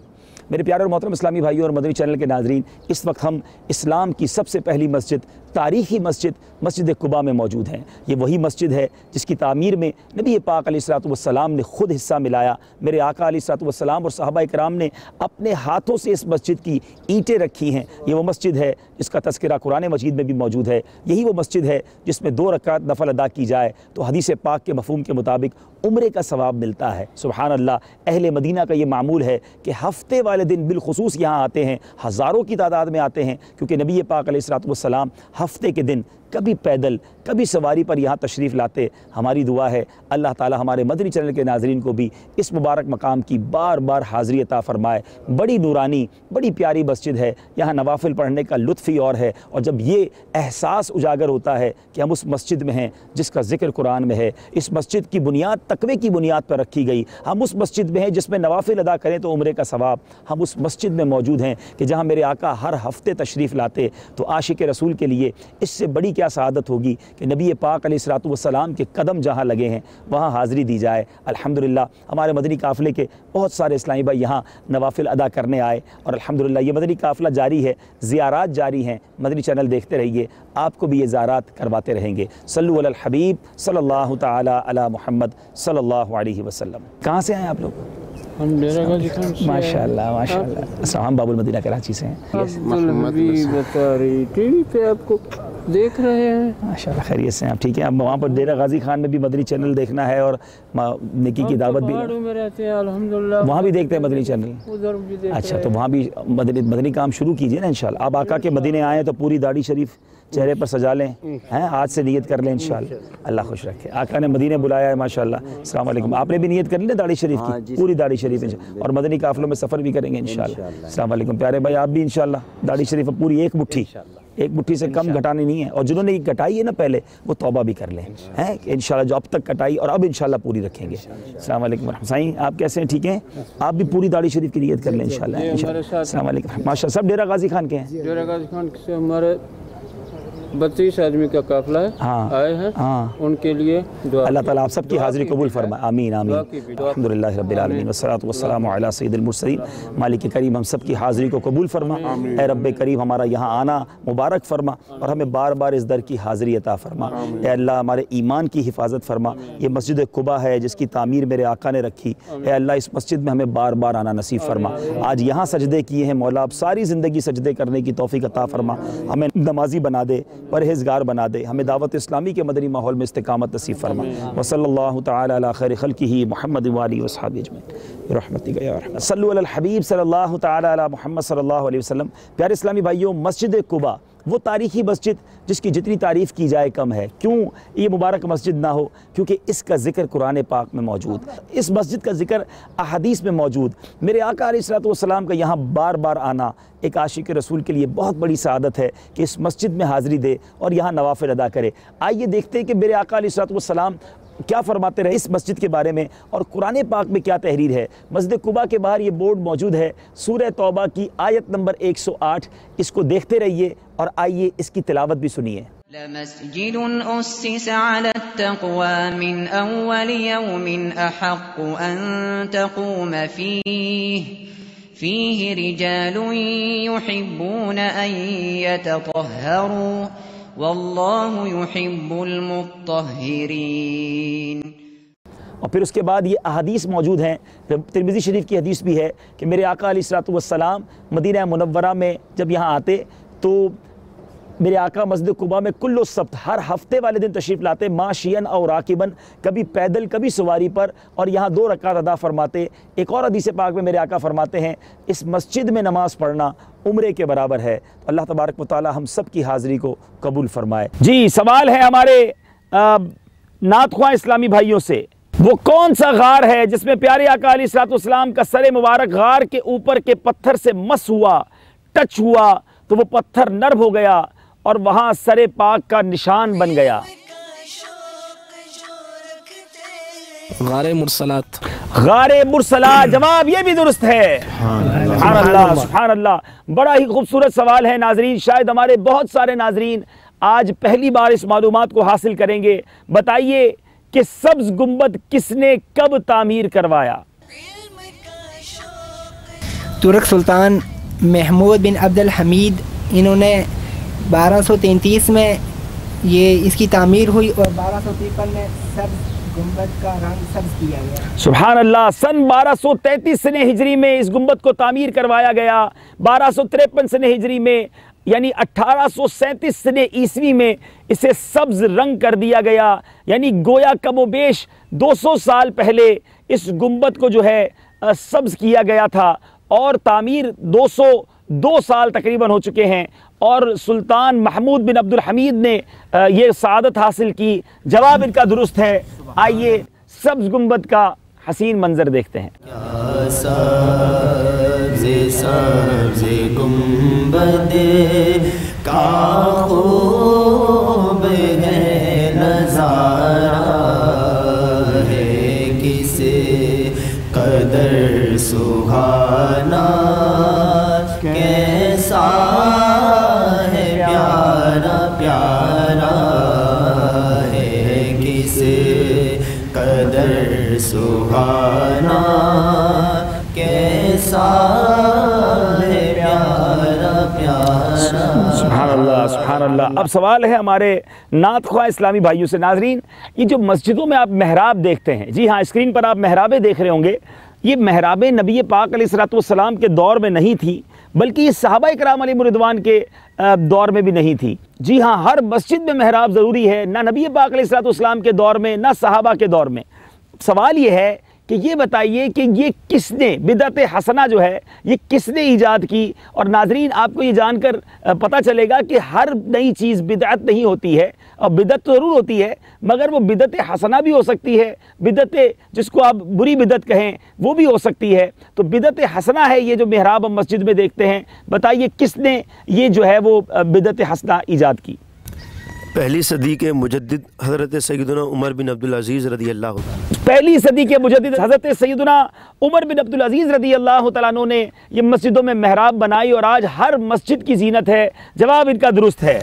मेरे प्यारे और मोहतरम इस्लामी भाइयों और मदनी चैनल के नाजरीन, इस वक्त हम इस्लाम की सबसे पहली मस्जिद, तारीख़ी मस्जिद कुबा में मौजूद हैं। ये वही मस्जिद है जिसकी तामीर में नबी पाक अलैहिस्सलाम ने ख़ुद हिस्सा मिलाया। मेरे आका अलैहिस्सलाम और सहाबाए किराम ने अपने हाथों से इस मस्जिद की ईंटें रखी हैं। ये वो मस्जिद है जिसका तज़किरा कुरान मजीद में भी मौजूद है। यही वो मस्जिद है जिसमें 2 रकात नफल अदा की जाए तो हदीस पाक के मफहूम के मुताबिक उम्रे का सवाब मिलता है। सुभान अल्लाह, अहले मदीना का ये मामूल है कि हफ्ते वाले दिन बिलखुसूस यहाँ आते हैं, हज़ारों की तादाद में आते हैं, क्योंकि नबी पाक अलैहिस्सलाम हफ्ते के दिन कभी पैदल कभी सवारी पर यहाँ तशरीफ़ लाते। हमारी दुआ है अल्लाह ताला हमारे मदनी चैनल के नाजरीन को भी इस मुबारक मकाम की बार बार हाज़री अता फ़रमाए। बड़ी नूरानी, बड़ी प्यारी मस्जिद है, यहाँ नवाफिल पढ़ने का लुत्फ़ ही और है। और जब ये एहसास उजागर होता है कि हम उस मस्जिद में हैं जिसका ज़िक्र कुरान में है, इस मस्जिद की बुनियाद तकवे की बुनियाद पर रखी गई, हम उस मस्जिद में हैं जिसमें नवाफिल अदा करें तो उम्रे का सवाब, हम उस मस्जिद में मौजूद हैं कि जहाँ मेरे आका हर हफ्ते तशरीफ़ लाते, तो आशिक रसूल के लिए इससे बड़ी क्या सआदत होगी कि नबी पाक अलैहिस्सलाम के कदम जहाँ लगे हैं वहाँ हाज़री दी जाए। अल्हम्दुलिल्लाह हमारे मदनी काफ़िले के बहुत सारे इस्लामी भाई यहाँ नवाफिल अदा करने आए, और अल्हम्दुलिल्लाह ये मदनी काफ़िला जारी है, ज़ियारात जारी हैं। मदनी चैनल देखते रहिए, आपको भी ये ज़ियारात करवाते रहेंगे। सल्लु अलल हबीब सल्लल्लाहु ताला अला मुहम्मद सल्लल्लाहु अलैहि वसल्लम। कहाँ से आए आप लोग? हम डेरा गाजी खान से। माशाअल्लाह माशाअल्लाह। हम बाबुल मदीना कराची से हैं। टीवी पे आपको देख रहे हैं। माशाअल्लाह, खैरियत से हैं आप? ठीक है। अब वहाँ पर डेरा गाजी खान में भी मदनी चैनल देखना है और नेकी की दावत भी में रहते हैं अल्हम्दुलिल्लाह, वहाँ भी देखते हैं मदनी चैनल। उधर भी देखते हैं। अच्छा, तो वहाँ भी मदनी काम शुरू कीजिए ना इंशाल्लाह। आप आका के मदीने आए तो पूरी दाढ़ी शरीफ चेहरे पर सजा लें, हैं, आज से नियत कर लें इंशाल्लाह। अल्लाह खुश रखे। आका ने मदीने बुलाया है माशाल्लाह। अस्सलाम वालेकुम। आपने भी नियत कर ली ना दाढ़ी शरीफ की, पूरी दाढ़ी शरीफ इंशाल्लाह, और मदनी काफ़िलों में सफ़र भी करेंगे इंशाल्लाह। अस्सलाम वालेकुम प्यारे भाई, आप भी इंशाल्लाह दाढ़ी शरीफ पूरी एक मुट्ठी से कम घटानी नहीं है, और जिन्होंने कटाई है ना पहले वो तौबा भी कर लें, हैं इंशाल्लाह, जो अब तक कटाई और अब इंशाल्लाह पूरी रखेंगे। अस्सलाम वालेकुम। साईं आप कैसे हैं? ठीक हैं? आप भी पूरी दाढ़ी शरीफ की नियत कर लें इंशाल्लाह। अस्सलाम वालेकुम। माशाअल्लाह, सब डेरा गाजी खान के हैं? डेरा गाजी खान से हमारे 32 आदमी का काफिला है, आए हैं, उनके लिए दुआ। अल्लाह ताला आप सबकी हाज़िरी कबूल फरमाए। आमीन आमीन। अल्हम्दुलिल्लाह रब्बिल आलमीन वस्सलातु वस्सलामु अला सय्यिदिल मुरसलीन। मालिक करीम हम सबकी हाज़िरी को कबूल फरमा। ए रब्बे करीम हमारा यहाँ आना मुबारक फरमा और हमें बार बार इस दर की हाज़िरी अता फरमा। ए अल्लाह हमारे ईमान की हिफाजत फरमा। ये मस्जिद कुबा है जिसकी तामीर मेरे आका ने रखी। ए अल्लाह इस मस्जिद में हमें बार बार आना नसीब फरमा। आज यहाँ सजदे किए हैं मौला, अब सारी ज़िंदगी सजदे करने की तौफ़ीक अता फरमा। हमें नमाजी बना दे, परहेज़गार बना दे, हमें दावत इस्लामी के मदनी माहौल में इस्तिकामत नसीब फरमा। वसल्लल्लाहु तआला अला खैरि खल्किही मुहम्मद व आलिहि व अस्हाबिहि अजमईन बिरहमतिक या अरहम। सल्लु अलल हबीब सल्लल्लाहु तआला अला मुहम्मद सल्लल्लाहु अलैहि वसल्लम। प्यारे इस्लामी भाइयों, मस्जिद कुबा वो तारीख़ी मस्जिद जिसकी जितनी तारीफ़ की जाए कम है। क्यों ये मुबारक मस्जिद ना हो? क्योंकि इसका ज़िक्र कुरान पाक में मौजूद, इस मस्जिद का ज़िक्र अहादीस में मौजूद। मेरे आका अलैहिस्सलाम का यहाँ बार बार आना एक आशिक रसूल के लिए बहुत बड़ी सआदत है कि इस मस्जिद में हाज़िरी दे और यहाँ नवाफिल अदा करे। आइए देखते हैं कि मेरे आका अलैहिस्सलाम क्या फरमाते रहे इस मस्जिद के बारे में और कुरान पाक में क्या तहरीर है। मस्जिद कुबा के बाहर ये बोर्ड मौजूद है, सूरह तौबा की आयत नंबर 108। इसको देखते रहिए और आइए इसकी तिलावत भी सुनिए। लमस्जिदुन उस्सिस अला तक़वा मिन अव्वल यौमिन अहक्कु अन तक़ूम फीहि रिजालुन युहिब्बून अन यततहहरू वल्लाहु युहिब्बुल मुत्तहिरीन। और फिर उसके बाद ये अहादीस मौजूद हैं। तिरमिज़ी शरीफ की हदीस भी है कि मेरे आका अलैहिस्सलाम मदीना मुनव्वरा में जब यहाँ आते तो मेरे आका मस्जिद कुबा में कुल्लो सब्त हर हफ्ते वाले दिन तशरीफ़ लाते, माशियन और राकिबन, कभी पैदल कभी सवारी पर, और यहाँ 2 रकात अदा फरमाते। एक और हदीस पाक में मेरे आका फरमाते हैं इस मस्जिद में नमाज़ पढ़ना उम्रे के बराबर है। तो अल्लाह तबारक व तआला हम सब की हाज़िरी को कबूल फरमाए। जी, सवाल है हमारे नातख्वां इस्लामी भाइयों से, वो कौन सा गार है जिसमें प्यारे आका अलैहिस्सलाम का सर मुबारक गार के ऊपर के पत्थर से मस हुआ, टच हुआ तो वो पत्थर नर्म हो गया और वहां सरे पाक का निशान बन गया? गारे मुरसलात। गारे मुरसलात, जवाब ये भी दुरुस्त है। सुभान अल्लाह, सुभान अल्लाह। बड़ा ही खूबसूरत सवाल है नाजरीन। शायद हमारे बहुत सारे नाजरीन आज पहली बार इस मालूमात को हासिल करेंगे। बताइए कि सब्ज गुंबद किसने कब तामीर करवाया? तुर्क सुल्तान महमूद बिन अब्दुल हमीद, इन्होंने 1233 में ये इसकी तामीर हुई और 1253 में सब्ज गुंबद का रंग सब्ज किया गया। सुभान अल्लाह। सन 1233 सने हिजरी में इस गुंबद को तामीर करवाया गया। 1253 सने हिजरी में यानी 1837 सने ईस्वी में इसे सब्ज रंग कर दिया गया। यानी गोया कमोबेश 200 साल पहले इस गुंबद को जो है सब्ज किया गया था और तामीर 202 साल तकरीबन हो चुके हैं और सुल्तान महमूद बिन अब्दुल हमीद ने ये सआदत हासिल की। जवाब इनका दुरुस्त है। आइए सब्ज गुंबद का हसीन मंजर देखते हैं। सब्ज़े गुंबद का खूब है नज़ारा है, किसे कदर सुहाना कैसा है प्यारा प्यारा है, किसे कदर सुहाना कैसा है प्यारा प्यारा। सुभान अल्लाह, सुभान अल्लाह। अब सवाल है हमारे नातख्वां इस्लामी भाइयों से। नाजरीन, ये जो मस्जिदों में आप महराब देखते हैं, जी हाँ, स्क्रीन पर आप महराबें देख रहे होंगे। ये महराबें नबी पाक अलैहिस्सलाम के दौर में नहीं थी, बल्कि ये सहाबा इकराम अलैहिमुर्रिदवान के दौर में भी नहीं थी। जी हाँ, हर मस्जिद में महराब ज़रूरी है, ना नबी पाक अलैहिस्सलाम के दौर में ना सहाबा के दौर में। सवाल ये है कि ये बताइए कि ये किसने, बिदअत हसना जो है ये किसने ईजाद की? और नाजरीन, आपको ये जानकर पता चलेगा कि हर नई चीज़ बिदअत नहीं होती है, और बिदअत तो ज़रूर होती है मगर वो बिदअत हसना भी हो सकती है, बिदअत जिसको आप बुरी बिदअत कहें वो भी हो सकती है। तो बिदअत हसना है ये जो मेहराब हम मस्जिद में देखते हैं। बताइए किसने ये जो है वो बिदअत हसना ईजाद की? पहली सदी के मुजद्दिद हज़रत सैयदना उमर बिन अब्दुल अज़ीज़ रज़ी अल्लाह। पहली सदी के मुजद्दिद हज़रत सैयदना उमर बिन अब्दुल अज़ीज़ रज़ी अल्लाह तआला अन्हु ने ये मस्जिदों में महराब बनाई और आज हर मस्जिद की जीनत है। जवाब इनका दुरुस्त है।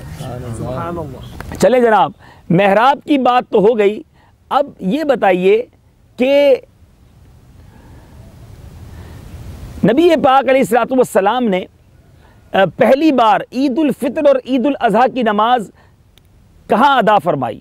चले जनाब, महराब की बात तो हो गई। अब ये बताइए कि नबी पाक अलैहिस्सलाम ने पहली बार ईद उल फितर और ईद उल अज़हा की नमाज कहाँ अदा फरमाई?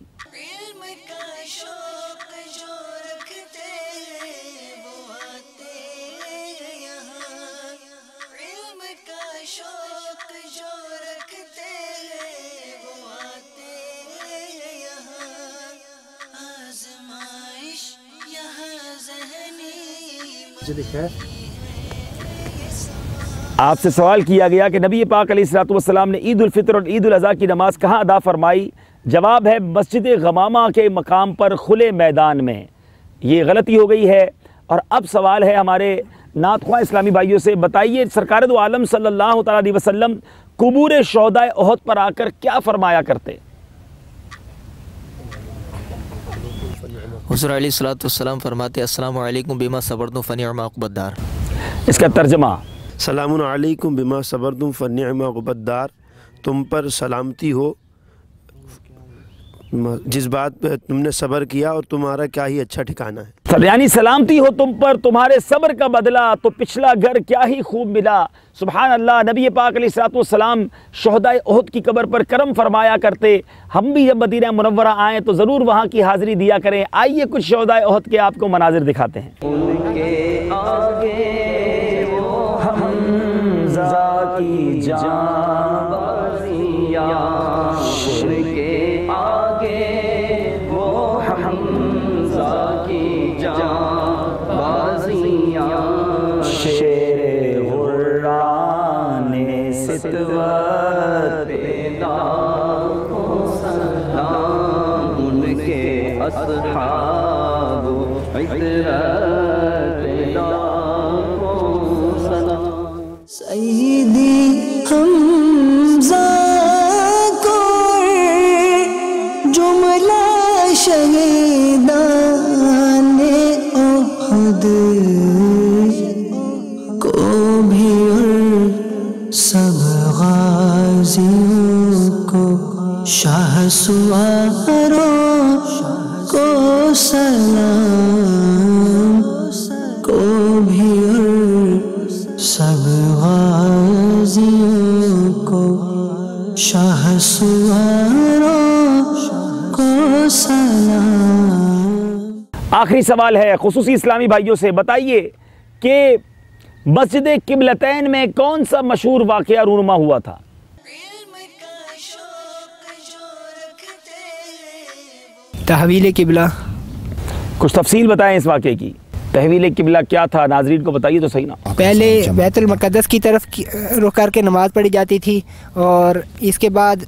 आपसे सवाल किया गया कि नबी पाक अलैहिस्सलाम ने ईद उल फितर और ईद उल अज़हा की नमाज़ कहाँ अदा फरमाई। जवाब है मस्जिद गमामा के मकाम पर खुले मैदान में। ये गलती हो गई है। और अब सवाल है हमारे नातख्वा इस्लामी भाइयों से, बताइए सरकार दो आलम सल्लल्लाहु अलैहि वसल्लम कुबूर शोहदाए ओहद पर आकर क्या फरमाया करते? हुज़ूर अलैहिस्सलाम फरमाते अस्सलामु अलैकुम बिमा सबरतुम फनिअमा उक़बद्दार। इसका तर्जमा, सलामुन अलैकुम बिमा सबरतुम फनिअमा उक़बद्दार, तुम पर सलामती हो जिस बात पे तुमने सब्र किया और तुम्हारा क्या ही अच्छा ठिकाना है। यानी सलामती हो तुम पर, तुम्हारे सब्र का बदला तो पिछला घर क्या ही खूब मिला। सुभान अल्लाह। नबी पाक अलैहिस्सलाम शोहदाए ओहद की कब्र पर करम फरमाया करते। हम भी जब मदीना मुनव्वरा आए तो ज़रूर वहाँ की हाज़िरी दिया करें। आइए कुछ शोहदाए ओहद के आपको मनाजिर दिखाते हैं। उनके आगे वो हमज़ा की जाबाज़ियाँ, उनके आगे वो हमज़ा की जाबाज़ियाँ, शेरे गुर्राने सितवत लाखों सलाम, उनके अस्हाब इतरत लाखों सलाम। सैयदी हमज़ा को जुमला शहीदाने ओहद को भी और सब गाज़ियों को, शाहसवारों को सलाम को भी और सब गाज़ियों को, शाहसवारों को सलाम। आखिरी सवाल है खुसूसी इस्लामी भाइयों से, बताइए कि मस्जिद किबलतैन में कौन सा मशहूर वाक़या रूनुमा हुआ था? तहवील किबला। कुछ तफसील बताएं इस वाक़े की। तहवील किबला क्या था, नाज़रीन को बताइए तो सही ना। पहले बैतुल मुक़द्दस की तरफ रुख करके नमाज़ पढ़ी जाती थी और इसके बाद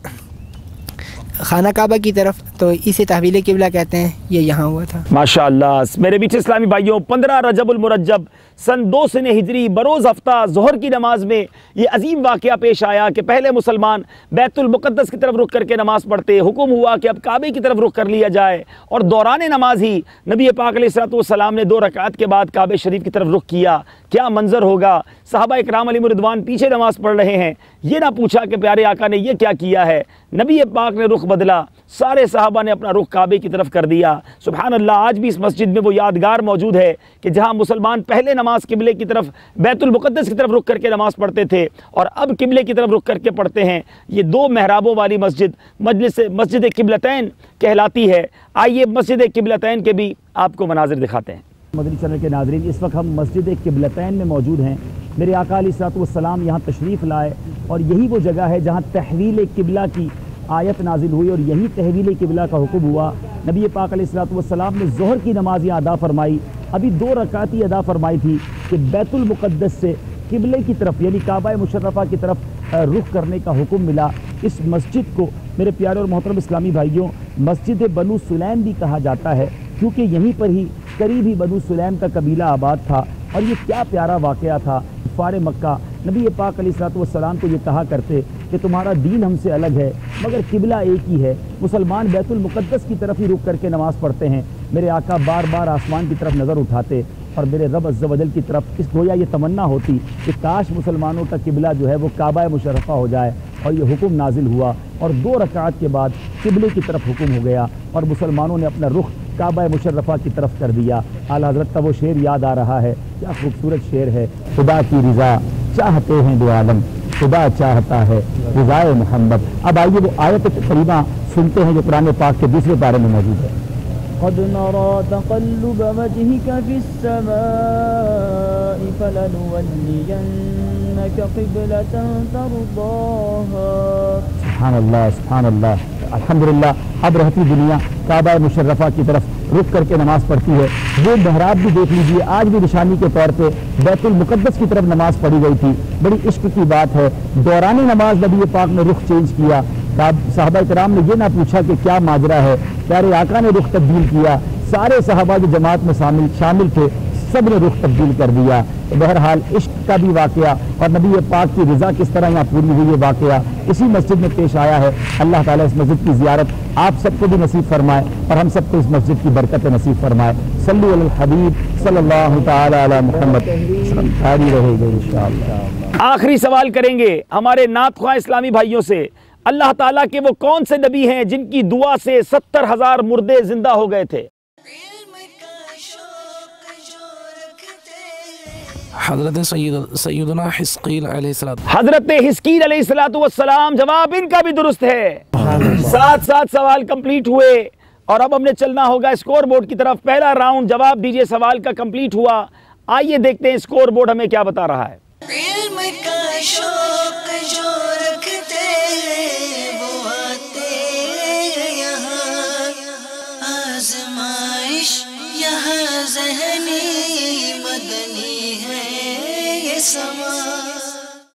खाना काबा की तरफ, तो इसे तहवील किबला कहते हैं। ये यहाँ हुआ था। माशाअल्लाह। मेरे बीच इस्लामी भाइयों, 15 रजबुल मुरज्जब सन 2 सने हिजरी बरोज़ हफ्ता ज़ोहर की नमाज में ये अजीम वाक़या पेश आया कि पहले मुसलमान बैतुल मुक़द्दस की तरफ रुख करके नमाज़ पढ़ते। हुक्म हुआ कि अब काबे की तरफ रुख कर लिया जाए और दौरान नमाज ही नबी पाक अलैहिस्सलाम ने 2 रकात के बाद काबे शरीफ की तरफ रुख किया। क्या मंजर होगा। सहाबा इकराम अलैहिम रिदवान पीछे नमाज पढ़ रहे हैं। ये ना पूछा कि प्यारे आका ने यह क्या किया है। नबी पाक ने रुख बदला, सारे सहाबा ने अपना रुख काबे की तरफ कर दिया। सुभान अल्लाह। आज भी इस मस्जिद में वो यादगार मौजूद है कि जहाँ मुसलमान पहले नमाज किबले की तरफ बैतुल मुक़द्दस की तरफ रुख करके नमाज पढ़ते थे और अब किबले की तरफ रुख करके पढ़ते हैं। ये 2 मेहराबों वाली मस्जिद मस्जिद किबलतैन कहलाती है। आइए मस्जिद किबलतैन के भी आपको मनाजिर दिखाते हैं। मदनी चैनल के नाज़रीन, इस वक्त हम मस्जिद किबलतैन में मौजूद हैं। मेरे आका अलैहिस्सलाम यहाँ तशरीफ़ लाए और यही वो जगह है जहाँ तहवील किबला की आयत नाजिल हुई और यही तहवील किबला का हुक्म हुआ। नबी पाक अलैहिस्सलाम ने ज़ोहर की नमाज यहाँ अदा फरमाई। अभी 2 रकात ही अदा फरमाई थी कि बैतुल मुक़द्दस से किबले की तरफ यानी काबा मुशर्रफा की तरफ रुख करने का हुक्म मिला। इस मस्जिद को मेरे प्यारे और मोहतरम इस्लामी भाइयों मस्जिद बनु सुलैम भी कहा जाता है, क्योंकि यहीं पर ही करीब ही बनु सुलैम का कबीला आबाद था। और ये क्या प्यारा वाक़या था। कुफ़ार मक्का नबी पाक अलैहिस्सलाम को ये कहा करते कि तुम्हारा दीन हमसे अलग है मगर किबला एक ही है। मुसलमान बैतुल मुक़द्दस की तरफ ही रुक करके नमाज़ पढ़ते हैं। मेरे आका बार बार आसमान की तरफ नज़र उठाते और मेरे रब अज़्ज़ वजल की तरफ इस गोया ये तमन्ना होती कि काश मुसलमानों का किबला जो है वो काबा मुशर्रफा हो जाए। और ये हुक्म नाजिल हुआ और 2 रकात के बाद किबले की तरफ हुक्म हो गया और मुसलमानों ने अपना रुख काबा मुशर्रफा की तरफ कर दिया। आला हज़रत का वो शेर याद आ रहा है, क्या खूबसूरत शेर है। खुदा की रिज़ा चाहते हैं दो आलम, खुदा चाहता है रिज़ाए मोहम्मद। अब आइए वो आयत करीमा सुनते हैं जो कुरान पाक के दूसरे पारे में मौजूद है। क़द नरा तक़ल्लुब वजहिका फ़िस्समाइ फ़लनुवल्लियन्नका क़िबलतन तर्दाहा। सुभान अल्लाह, सुभान अल्लाह, अल्हम्दुलिल्लाह। अब रहती दुनिया काबा मुशर्रफा की तरफ रुक करके नमाज पढ़ती है। वो महराब भी देख लीजिए, आज भी निशानी के तौर पे बैतुल मुक़द्दस की तरफ नमाज पढ़ी गई थी। बड़ी इश्क की बात है, दौरान नमाज नबी पाक ने रुख चेंज किया। साहबा कराम ने ये ना पूछा कि क्या माजरा है, प्यारे आका ने रुख तब्दील किया। सारे सहाबा जो जमात में शामिल थे, सब ने रुख तब्दील कर दिया। तो बहरहाल इश्क का भी वाकया और नबी पाक की रज़ा किस तरह यहाँ पूरी हुई है वाकया इसी मस्जिद में पेश आया है। अल्लाह ताला इस मस्जिद की ज़ियारत आप सबको भी नसीब फरमाए और हम सबको इस मस्जिद की बरकत नसीब फरमाए। सल्लु अलल हबीब सल्लल्लाहु तआला अला मुहम्मद जारी रहेगा इंशाअल्लाह। आखिरी सवाल करेंगे हमारे नात ख्वाह इस्लामी भाइयों से, अल्लाह ताला के वो कौन से नबी हैं जिनकी दुआ से 70,000 मुर्दे जिंदा हो गए थे? हज़रत सैयदना हिस्कील अलैहिस्सलाम। हज़रत हिस्कील अलैहिस्सलाम, जवाब इनका भी दुरुस्त है। 7 सवाल कंप्लीट हुए और अब हमने चलना होगा स्कोर बोर्ड की तरफ। पहला राउंड जवाब दीजिए सवाल का कंप्लीट हुआ। आइए देखते हैं स्कोर बोर्ड हमें क्या बता रहा है।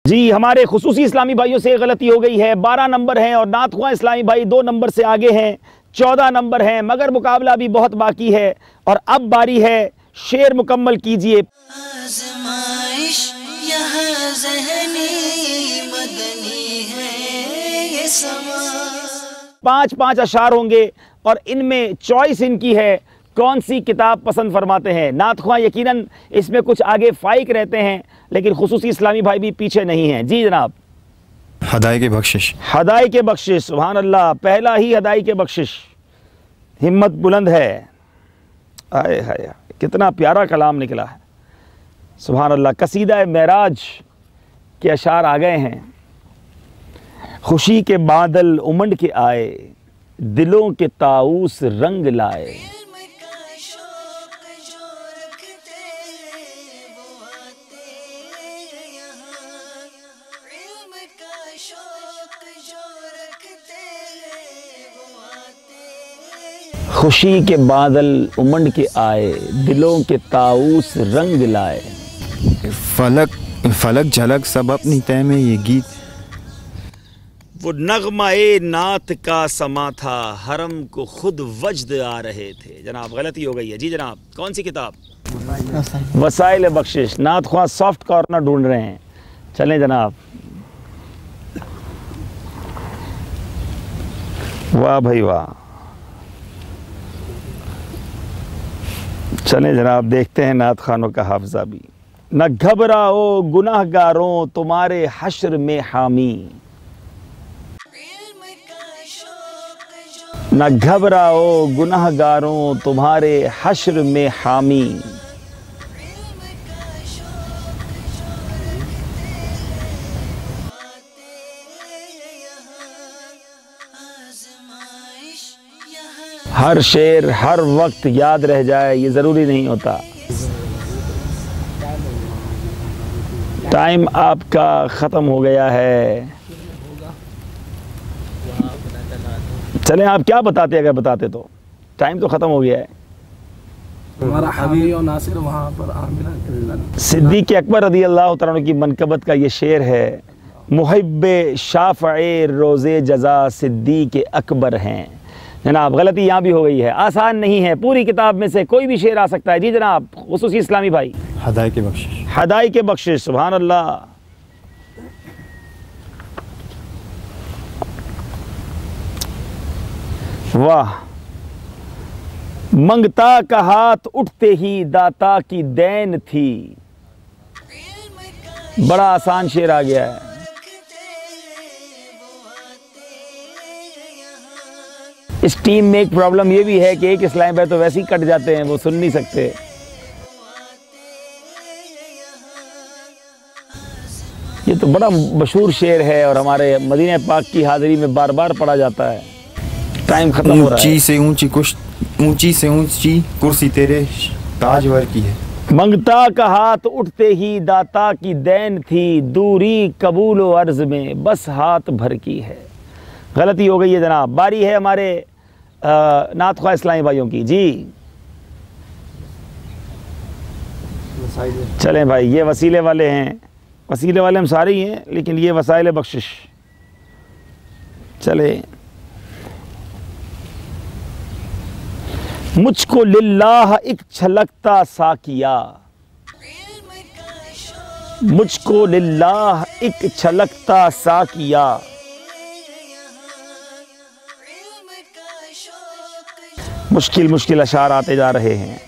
जी हमारे खुसूसी इस्लामी भाइयों से गलती हो गई है। 12 नंबर हैं और नात ख्वाह इस्लामी भाई 2 नंबर से आगे हैं, 14 नंबर हैं, मगर मुकाबला भी बहुत बाकी है। और अब बारी है, शेर मुकम्मल कीजिए। 5 अशार होंगे और इनमें चॉइस इनकी है कौन सी किताब पसंद फरमाते हैं। नात ख्वाह यकीनन इसमें कुछ आगे फाइक रहते हैं, लेकिन खुसूसी इस्लामी भाई भी पीछे नहीं हैं। जी जनाब। हदाई के बख्शिश। हदाई के बख्शिश, सुभान अल्लाह, पहला ही हदाई के बख्शिश। हिम्मत बुलंद है। आए हाय, कितना प्यारा कलाम निकला है, सुभान अल्लाह। कसीदा मेराज के अशार आ गए हैं। खुशी के बादल उमड़ के आए, दिलों के ताऊस रंग लाए। खुशी के बादल उमड़ के आए, दिलों के ताऊस रंग लाए। फलक झलक सब अपनी तय में ये गीत। वो नगमा-ए नात का समा था, हरम को खुद वजद आ रहे थे। जनाब गलती हो गई है। जी जनाब, कौन सी किताब? वसाइल बख्शिश। नात ख्वाह सॉफ्ट कॉर्नर ढूंढ रहे हैं, चलें जनाब। वाह भाई वाह, चलें जनाब, देखते हैं नात खानों का हाफजा भी। न घबराओ गुनाहगारों तुम्हारे हश्र में हामी, न घबराओ गुनाहगारों तुम्हारे हश्र में हामी। हर शेर हर वक्त याद रह जाए ये ज़रूरी नहीं होता। टाइम आपका ख़त्म हो गया है। चलें, आप क्या बताते, अगर बताते तो। टाइम तो ख़त्म हो गया है। हमारा हबीब और नासिर वहाँ पर आमिना सिद्दीक़ अकबर रज़ी अल्लाह तआला अन्हु की मनकबत का ये शेर है। मुहिब्बे शाफ़ए रोज़े जज़ा सिद्दीक़ अकबर हैं। जनाब गलती यहाँ भी हो गई है, आसान नहीं है। पूरी किताब में से कोई भी शेर आ सकता है। जी जनाब, खुसूसी इस्लामी भाई। हदाई के बख्शिश। हदाई के बख्शिश, सुभान अल्लाह। वाह। मंगता का हाथ उठते ही दाता की देन थी। बड़ा आसान शेर आ गया है। इस टीम में एक प्रॉब्लम ये भी है कि एक इस्लामी भाई तो वैसे ही कट जाते हैं, वो सुन नहीं सकते। ये तो बड़ा मशहूर शेर है और हमारे मदीना पाक की हाज़िरी में बार बार पढ़ा जाता है। टाइम खत्म हो रहा है। ऊंची से ऊंची ऊंची से ऊंची कुर्सी तेरे ताजवर की है। मंगता का हाथ उठते ही दाता की देन थी, दूरी कबूल व अर्ज में बस हाथ भर की है। गलती हो गई है जनाब। बारी है हमारे नात ख्वाह इस्लामी भाइयों की। जी चलें भाई, ये वसीले वाले हैं, वसीले वाले हम सारे ही हैं, लेकिन ये वसाइल बख्शिश। चले, मुझको लिल्लाह एक छलकता सा किया, मुझको लिल्लाह एक छलकता सा किया, मुश्किल मुश्किल अशार आते जा रहे हैं।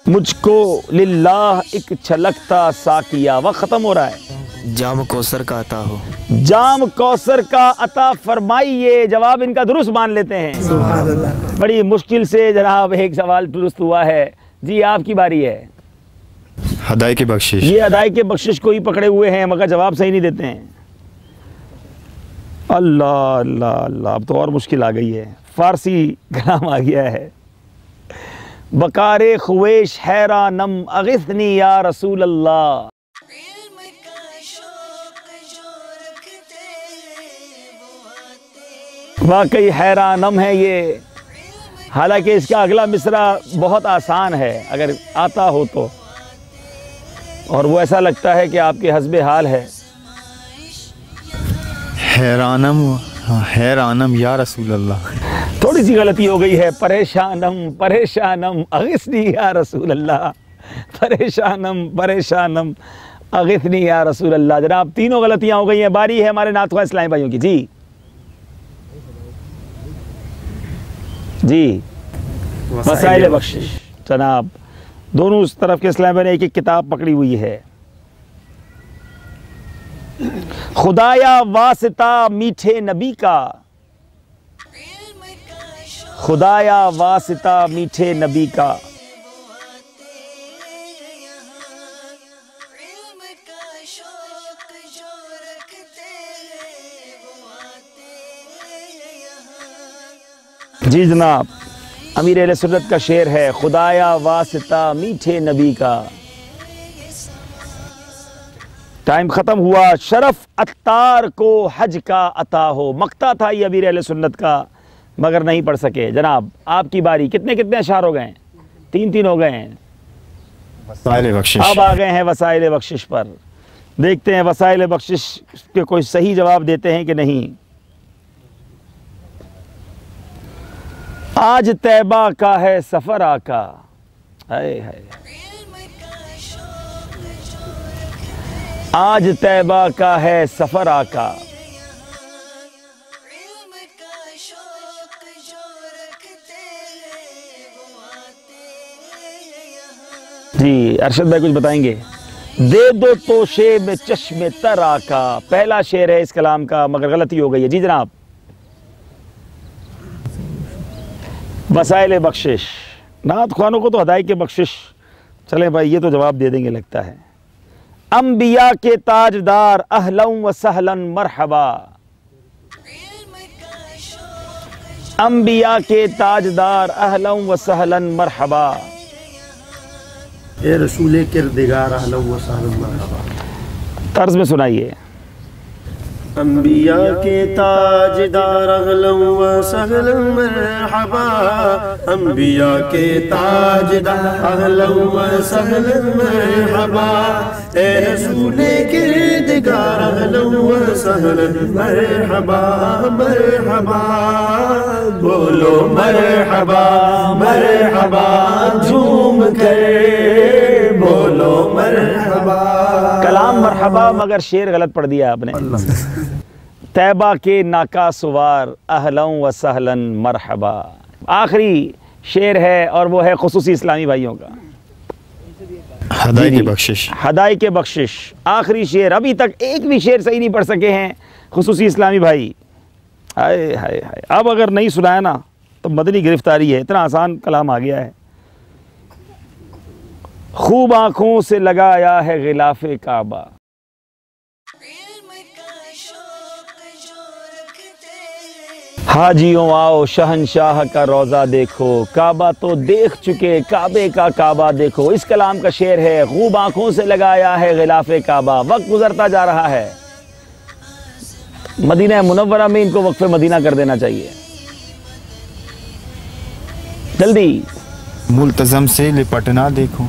मुझको लिल्लाह एक छलकता सा किया, वक्त खत्म हो रहा है। जाम कौसर का अता हो, जाम कौसर का अता फरमाइए। जवाब इनका दुरुस्त मान लेते हैं। सुभान अल्लाह। बड़ी मुश्किल से जनाब एक सवाल दुरुस्त हुआ है। जी आपकी बारी है। हदाई के बख्शिश। ये हदाई के बख्शिश को ही पकड़े हुए हैं मगर जवाब सही नहीं देते हैं। अल्लाह अल्लाह अल्लाह, अब तो और मुश्किल आ गई है। फारसी कलाम आ गया है। बकारे ख्वेश हैरानम अगिस्नी या रसूल अल्लाह। वाकई हैरानम है ये, हालांकि इसका अगला मिसरा बहुत आसान है अगर आता हो तो, और वो ऐसा लगता है कि आपके हस्बे हाल है। हैरानम, हैरानम या रसूल अल्लाह। थोड़ी सी गलती हो गई है। परेशानम परेशानम अगिस्नी या रसूल अल्लाह, परेशानम परेशानम अगिस्नी या रसूल अल्लाह। जनाब तीनों गलतियां हो गई हैं। बारी है हमारे नात ख्वाह इस्लामी भाइयों की। जी जी वसाइल बख्शिश। जनाब दोनों उस तरफ के इस्लामी भाई ने एक एक किताब पकड़ी हुई है। खुदाया वासिता मीठे नबी का, खुदाया वासिता मीठे नबी का, जी जनाब अमीर अहले सुन्नत का शेर है, खुदाया वासिता मीठे नबी का। टाइम ख़त्म हुआ। शरफ अत्तार को हज का अता हो। मक्ता था ये अमीर अहले सुन्नत का मगर नहीं पढ़ सके। जनाब आपकी बारी। कितने कितने अशार हो गए हैं? 3-3 हो गए हैं। वसाइल बख्शिश। अब आ गए हैं वसाइल बख्शिश पर। देखते हैं वसाइल बख्शिश के कोई सही जवाब देते हैं कि नहीं। आज तैबा का है सफर आका, हाय हाय, आज तैबा का है सफर आका। जी अरशद भाई कुछ बताएंगे? दे दो तोशे में चश्मे तर आका, पहला शेर है इस कलाम का मगर गलती हो गई है। जी जनाब वसाइल बख्शिश। नात ख्वानों को तो हदाई के बख्शिश। चले भाई ये तो जवाब दे देंगे लगता है। अंबिया के ताजदार अहलन व सहलन मरहबा, अंबिया के ताजदार अहलन व सहलन मरहबा। ए रसूल किरदिगार अहलन व सहलन मरहबा। तर्ज में सुनाइए। अंबिया के ताजदार अहलन व सहलन मरहबा, अंबिया के ताजदार अहलन व सहलन मरहबा। ए रसूल किरदिगार अहलन व सहलन मरहबा मरहबा। बोलो मरहबा मरहबा झूम कर बोलो मरहबा। कलाम मरहबा मगर शेर गलत पढ़ दिया आपने। तैबा के नाका सुवार अहलन व सहलन मरहबा। आखिरी शेर है और वो है खुसूसी इस्लामी भाइयों का। हदाई के बख्शिश। हदाई के बख्शिश आखिरी शेर। अभी तक एक भी शेर सही नहीं पढ़ सके हैं खुसूसी इस्लामी भाई। हाय हाय हाय, अब अगर नहीं सुनाया ना तो मदनी गिरफ्तारी है। इतना आसान कलाम आ गया है। खूब आंखों से लगाया है गिलाफे काबा, हाजियों आओ शहनशाह का रोज़ा देखो, काबा तो देख चुके काबे का काबा देखो। इस कलाम का शेर है, खूब आंखों से लगाया है गिलाफे काबा। वक्त गुजरता जा रहा है, मदीना मुनव्वरा में इनको वक्फे मदीना कर देना चाहिए। जल्दी। मुल्तज़म से लिपटना देखो,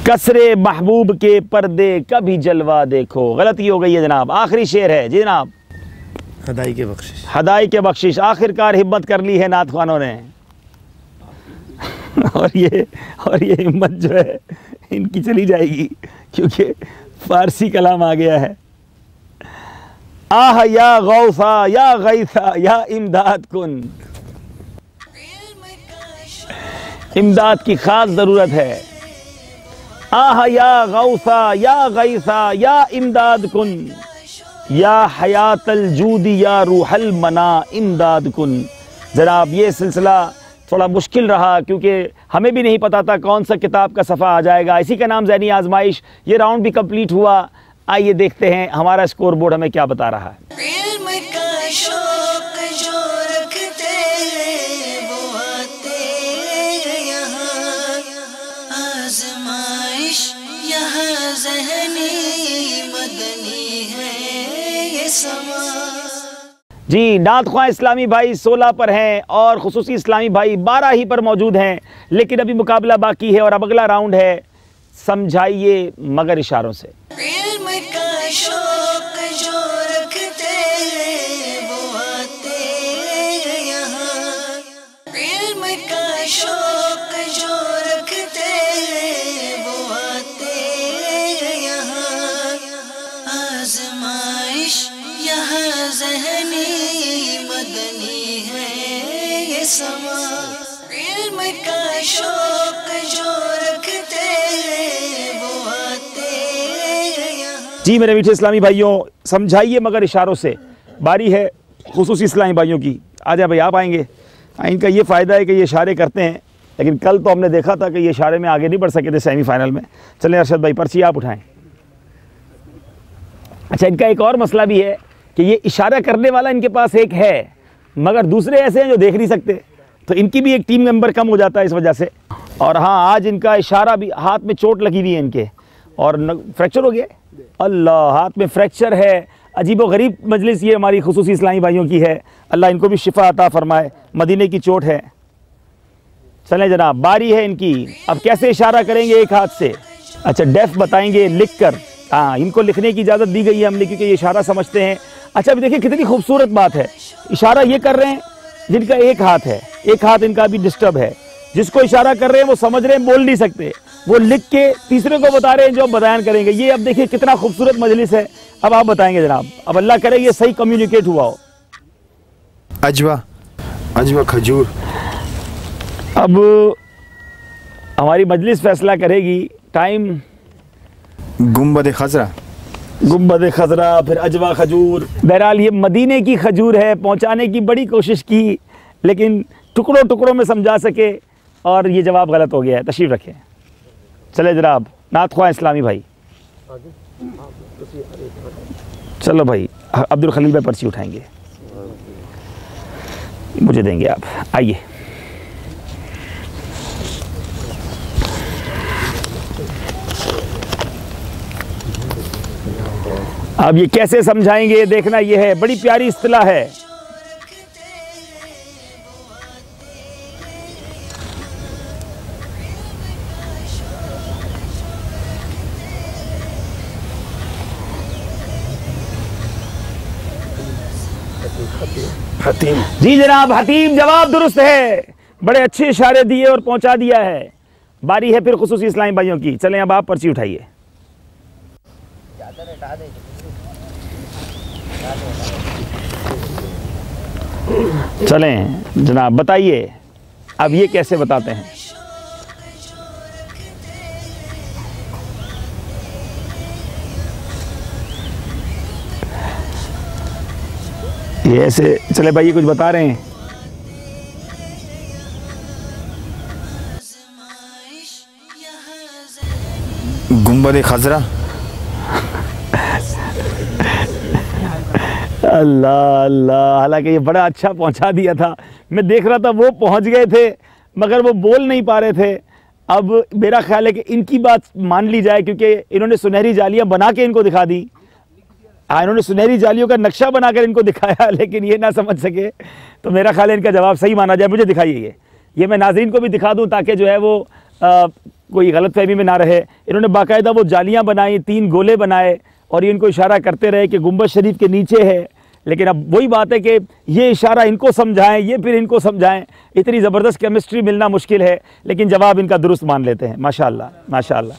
कसरे महबूब के पर्दे कभी जलवा देखो। गलती हो गई है जनाब। आखिरी शेर है जी जनाब, हदाई के बख्शिश। हदाई के बख्शिश। आखिरकार हिम्मत कर ली है नात ख्वानों ने और ये हिम्मत जो है इनकी चली जाएगी, क्योंकि फारसी कलाम आ गया है। आह या गौसा या गैसा या इमदाद कुन, इमदाद की खास ज़रूरत है। आह या गौसा या गैसा या इमदाद कुन, या हयातल जूदी या रूहल मना इमदाद कुन। जनाब ये सिलसिला थोड़ा मुश्किल रहा, क्योंकि हमें भी नहीं पता था कौन सा किताब का सफ़ा आ जाएगा। इसी का नाम ज़हनी आजमाइश। ये राउंड भी कंप्लीट हुआ। आइए देखते हैं हमारा स्कोर बोर्ड हमें क्या बता रहा है। जी, नात ख्वां इस्लामी भाई 16 पर हैं और खुसूसी इस्लामी भाई 12 ही पर मौजूद हैं, लेकिन अभी मुकाबला बाकी है और अब अगला राउंड है समझाइए मगर इशारों से। जी मेरे मीठे इस्लामी भाइयों, समझाइए मगर इशारों से। बारी है खुसूसी इस्लामी भाइयों की। आ जाए भाई, आप आएंगे। इनका ये फ़ायदा है कि ये इशारे करते हैं, लेकिन कल तो हमने देखा था कि ये इशारे में आगे नहीं बढ़ सके थे सेमीफाइनल में। चलें अरशद भाई, पर्ची आप उठाएं। अच्छा, इनका एक और मसला भी है कि ये इशारा करने वाला इनके पास एक है, मगर दूसरे ऐसे हैं जो देख नहीं सकते, तो इनकी भी एक टीम मेंबर कम हो जाता है इस वजह से। और हाँ, आज इनका इशारा भी, हाथ में चोट लगी हुई है इनके और फ्रैक्चर हो गया। अल्लाह, हाथ में फ्रैक्चर है। अजीब व गरीब मजलिस ये हमारी खुसूसी इस्लामी भाइयों की है। अल्लाह इनको भी शिफा अता फरमाए। मदीने की चोट है। चलें जनाब, बारी है इनकी। अब कैसे इशारा करेंगे एक हाथ से? अच्छा, डेफ बताएंगे लिख कर। हाँ, इनको लिखने की इजाज़त दी गई है हमने, क्योंकि ये इशारा समझते हैं। अच्छा, अभी देखिए कितनी खूबसूरत बात है। इशारा ये कर रहे हैं जिनका एक हाथ है, एक हाथ इनका भी डिस्टर्ब है। जिसको इशारा कर रहे हैं वो समझ रहे हैं, बोल नहीं सकते, वो लिख के तीसरे को बता रहे हैं जो बयान करेंगे। ये अब देखिए कितना खूबसूरत मजलिस है। अब आप बताएंगे जनाब। अब अल्लाह करे ये सही कम्युनिकेट हुआ हो। अजवा, अजवा खजूर। अब हमारी मजलिस फैसला करेगी। टाइम गुंबद खजरा, गुंबद खजरा, फिर अजवा खजूर। बहरहाल ये मदीने की खजूर है। पहुंचाने की बड़ी कोशिश की, लेकिन टुकड़ों टुकड़ों में समझा सके और ये जवाब गलत हो गया है। तशरीफ रखें। चले जनाब, नात ख्वां इस्लामी भाई। चलो भाई, अब्दुल खलील भाई पर्ची उठाएंगे, मुझे देंगे आप। आइए। अब ये कैसे समझाएंगे देखना, ये है बड़ी प्यारी इस्तिलाह है। हतीम। जी जनाब, हतीम जवाब दुरुस्त है। बड़े अच्छे इशारे दिए और पहुंचा दिया है। बारी है फिर खुसूसी इस्लामी भाइयों की। चलें अब आप पर्ची उठाइए। चलें जनाब, बताइए अब ये कैसे बताते हैं। ये ऐसे चले भाई, ये कुछ बता रहे हैं। गुंबद खजरा। अल्लाह अल्लाह, हालांकि ये बड़ा अच्छा पहुंचा दिया था। मैं देख रहा था वो पहुंच गए थे मगर वो बोल नहीं पा रहे थे। अब मेरा ख्याल है कि इनकी बात मान ली जाए, क्योंकि इन्होंने सुनहरी जालियां बना के इनको दिखा दी। इन्होंने सुनहरी जालियों का नक्शा बनाकर इनको दिखाया, लेकिन ये ना समझ सके, तो मेरा ख्याल है इनका जवाब सही माना जाए। मुझे दिखाइए ये मैं नाज़रीन को भी दिखा दूं ताकि जो है वो कोई गलतफहमी में ना रहे। इन्होंने बाकायदा वो जालियां बनाई, 3 गोले बनाए और ये इनको इशारा करते रहे कि गुंबद शरीफ के नीचे है। लेकिन अब वही बात है कि ये इशारा इनको समझाएं, ये फिर इनको समझाएं, इतनी ज़बरदस्त केमिस्ट्री मिलना मुश्किल है। लेकिन जवाब इनका दुरुस्त मान लेते हैं। माशाअल्लाह माशाअल्लाह,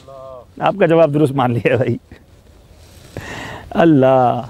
आपका जवाब दुरुस्त मान लिया भाई। अल्लाह,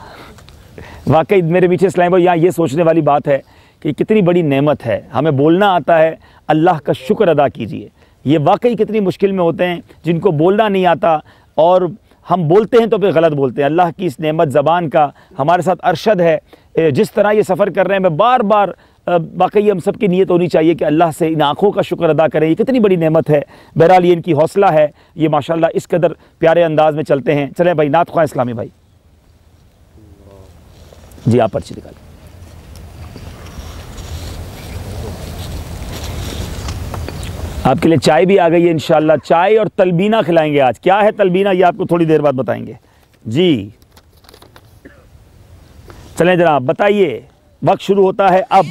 वाकई मेरे पीछे इस्लाम भाई यहाँ ये सोचने वाली बात है कि कितनी बड़ी नेमत है, हमें बोलना आता है, अल्लाह का शुक्र अदा कीजिए। ये वाकई कितनी मुश्किल में होते हैं जिनको बोलना नहीं आता और हम बोलते हैं तो फिर गलत बोलते हैं। अल्लाह की इस नेमत ज़बान का हमारे साथ अरशद है। जिस तरह ये सफ़र कर रहे हैं, मैं बार बार वाकई हम सब की नीयत होनी चाहिए कि अल्लाह से इन आँखों का शुक्र अदा करें। ये कितनी बड़ी नेमत है। बहरहाल ये इनकी हौसला है, ये माशाल्लाह इस कदर प्यारे अंदाज में चलते हैं। चलें भाई, नात ख्वाह इस्लामी भाई जी, आप पर्ची निकालें। आपके लिए चाय भी आ गई है इंशाल्लाह। चाय और तलबीना खिलाएंगे आज। क्या है तलबीना ये आपको थोड़ी देर बाद बताएंगे जी। चलें जनाब, बताइए, वक्त शुरू होता है अब।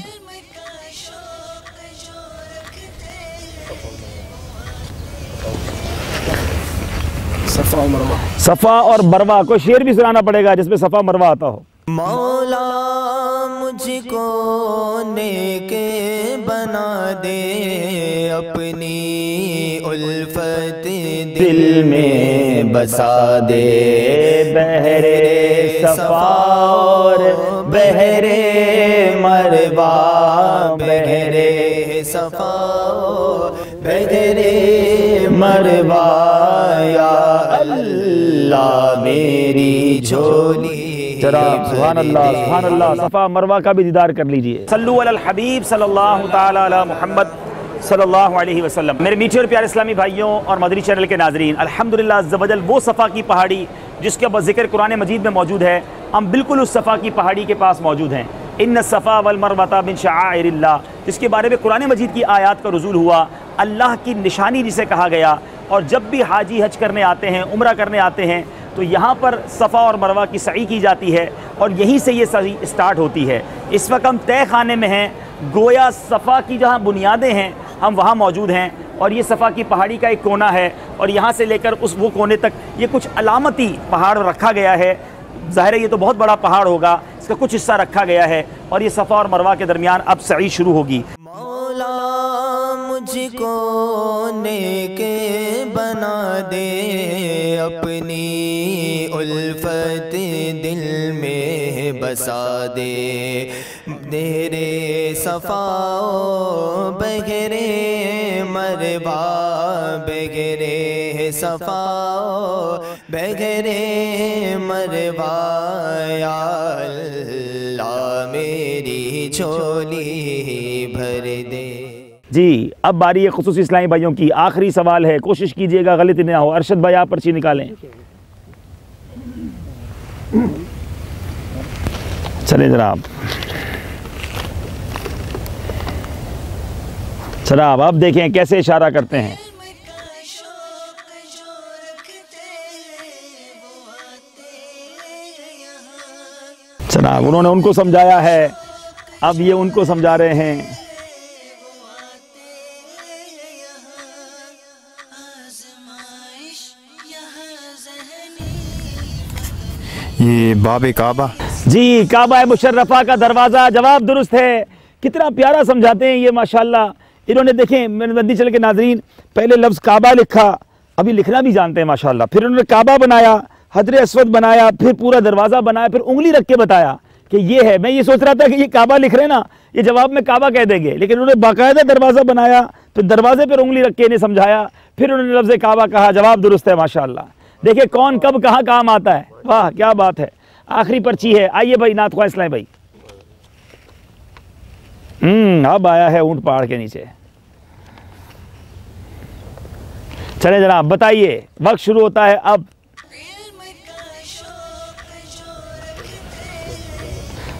सफ़ा और मरवा, कोई शेर भी सुनाना पड़ेगा जिसमें सफ़ा मरवा आता हो। मौला मुझको नेक बना दे, अपनी उल्फत दिल में बसा दे। बहरे सफ़ा और बहरे मरवा, बहरे सफ़ा बहरे मरवा, या अल्लाह मेरी झोली। सुभान अल्लाह सुभान अल्लाह। सफ़ा मरवा का भी दीदार कर लीजिए। सल्लु अलल हबीब सल्लल्लाहु ताला अला मुहम्मद सल्लल्लाहु अलैहि वसल्लम। मेरे मीठे और प्यारे इस्लामी भाइयों और मदनी चैनल के नाजरीन, अल्हम्दुलिल्लाह अज़्ज़ वजल, वो सफ़ा की पहाड़ी जिसके अब जिक्र कुरान मजीद में मौजूद है, हम बिल्कुल उस सफ़ा की पहाड़ी के पास मौजूद हैं। इन्न सफ़ा वल मरवता मिन शआइरिल्लाह, जिसके बारे में कुरान मजीद की आयत का नुज़ूल हुआ, अल्लाह की निशानी जिसे कहा गया। और जब भी हाजी हज करने आते हैं, उम्रा करने आते हैं, तो यहाँ पर सफ़ा और मरवा की सई की जाती है और यहीं से ये सई स्टार्ट होती है। इस वक्त हम तय खाने में हैं, गोया सफ़ा की जहाँ बुनियादें हैं हम वहाँ मौजूद हैं। और ये सफ़ा की पहाड़ी का एक कोना है और यहाँ से लेकर उस वो कोने तक ये कुछ अलामती पहाड़ रखा गया है। ज़ाहिर है ये तो बहुत बड़ा पहाड़ होगा, इसका कुछ हिस्सा रखा गया है और ये सफ़ा और मरवा के दरमियान अब सई शुरू होगी। मौला मुझको नेक बना दे, अपनी उल्फत दिल में बसा दे। तेरे सफ़ा बगैरे मरवा, बगैरे सफ़ा बगैरे मरवा, या अल्लाह मेरी झोली भर दे। जी, अब बारी है खुसूसी इस्लामी भाइयों की। आखिरी सवाल है, कोशिश कीजिएगा गलती ना हो। अरशद भाई आप पर्ची निकालें। चले जनाब, जनाब अब देखें कैसे इशारा करते हैं। जनाब उन्होंने उनको समझाया है, अब ये उनको समझा रहे हैं। ये बाबे काबा जी, काबा मुशर्रफा का दरवाज़ा। जवाब दुरुस्त है। कितना प्यारा समझाते हैं ये माशाल्लाह। इन्होंने देखें, मेरे मदनी चैनल के नाजरीन, पहले लफ्ज़ काबा लिखा, अभी लिखना भी जानते हैं माशाल्लाह। फिर उन्होंने काबा बनाया, हजर अस्वद बनाया, फिर पूरा दरवाज़ा बनाया, फिर उंगली रख के बताया कि ये है। मैं ये सोच रहा था कि ये काबा लिख रहे हैं ना, ये जवाब में काबा कह देंगे, लेकिन उन्होंने बाकायदा दरवाज़ा बनाया, फिर दरवाजे पर उंगली रख के इन्हें समझाया, फिर उन्होंने लफ्ज़ काबा कहा। जवाब दुरुस्त है माशाल्लाह। देखिए कौन कब कहाँ काम आता है। वाह क्या बात है। आखिरी पर्ची है, आइए भाई नात ख्वाह इस्लामी भाई। अब आया है ऊंट पहाड़ के नीचे। चले जनाब, बताइए, वक्त शुरू होता है अब।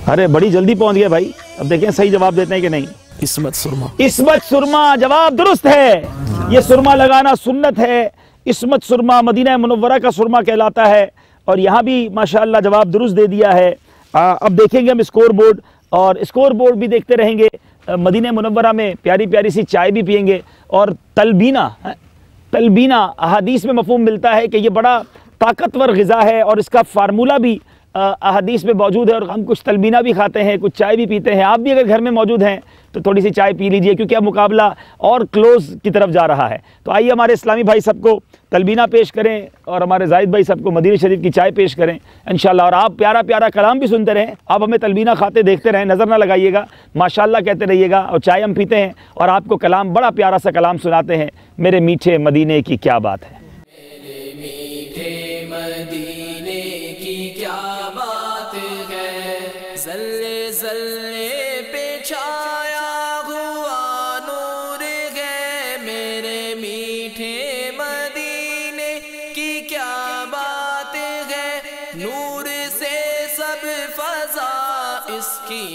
अरे बड़ी जल्दी पहुंच गए भाई। अब देखें सही जवाब देते हैं कि नहीं। इस्मत सुरमा। इस्मत सुरमा जवाब दुरुस्त है। ये सुरमा लगाना सुन्नत है। इस्मत सुरमा मदीना मुनव्वरा का सुरमा कहलाता है। और यहाँ भी माशाअल्लाह जवाब दुरुस्त दे दिया है। अब देखेंगे हम स्कोर बोर्ड, और स्कोर बोर्ड भी देखते रहेंगे। मदीना मुनव्वरा में प्यारी प्यारी सी चाय भी पियेंगे। और तलबीना अहादीस में मफ़हूम मिलता है कि ये बड़ा ताकतवर ग़िज़ा है, और इसका फार्मूला भी अहादीस में मौजूद है। और हम कुछ तलबीना भी खाते हैं, कुछ चाय भी पीते हैं। आप भी अगर घर में मौजूद हैं तो थोड़ी सी चाय पी लीजिए, क्योंकि अब मुकाबला और क्लोज की तरफ जा रहा है। तो आइए हमारे इस्लामी भाई सबको तलबीना पेश करें, और हमारे जाहिद भाई सबको मदीना शरीफ की चाय पेश करें इंशाअल्लाह। और आप प्यारा प्यारा कलाम भी सुनते रहें। आप हमें तलबीना खाते देखते रहें, नज़र ना लगाइएगा, माशाअल्लाह कहते रहिएगा। और चाय हम पीते हैं और आपको कलाम, बड़ा प्यारा सा कलाम सुनाते हैं। मेरे मीठे मदीने की क्या बात है।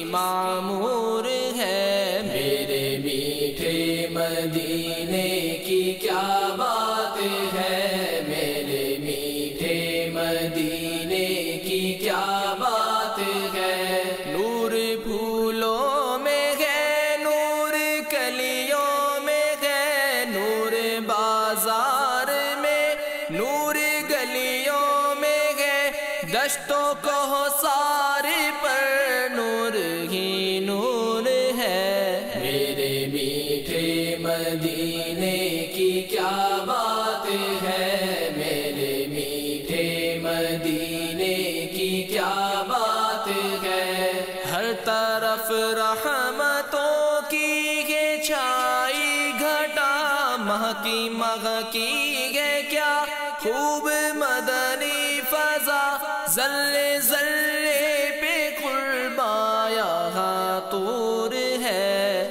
मामूर है मेरे मीठे मदीने की क्या बात है। मेरे मीठे मदीने की क्या बात है। नूर फूलों में है, नूर कलियों में है, नूर बाजार में, नूर गलियों में है, दश्तों को सारे पर नूर ही नूर है। मेरे मीठे मदीने की क्या बात है। मेरे मीठे मदीने की क्या बात है। हर तरफ रहमतों की है छाई घटा, महकी है क्या खूब मदनी फजा। जल्ले जल्ले पे कुर्बाया तूर है।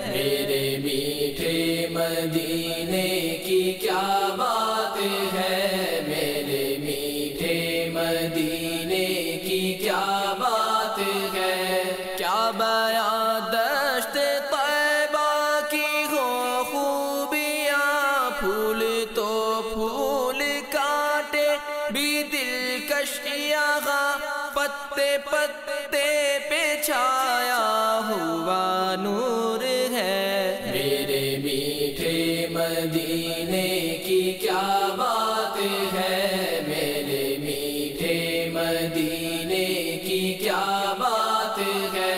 मेरे मीठे मदीने की क्या बात है। मेरे मीठे मदीने की क्या बात है। क्या बयां दश्त तैबा की हो खूबियाँ, फूल तो फूल काटे भी दिलकश यहाँ, पत्ते पत्ते पे छाया हुआ नूर है। मेरे मीठे मदीने की क्या बात है। मेरे मीठे मदीने की क्या बात है।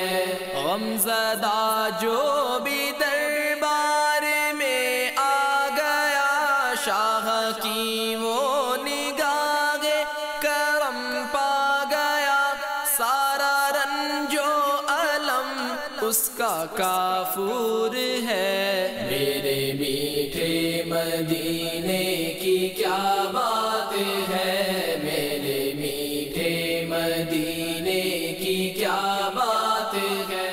गमज़दा जो भी दरबार में आ गया, शाह की वो निगाहे करम पा गया। सारा रंजो अलम उसका काफूर है। मेरे मीठे मदीने की क्या बात है। मेरे मीठे मदीने की क्या बात है।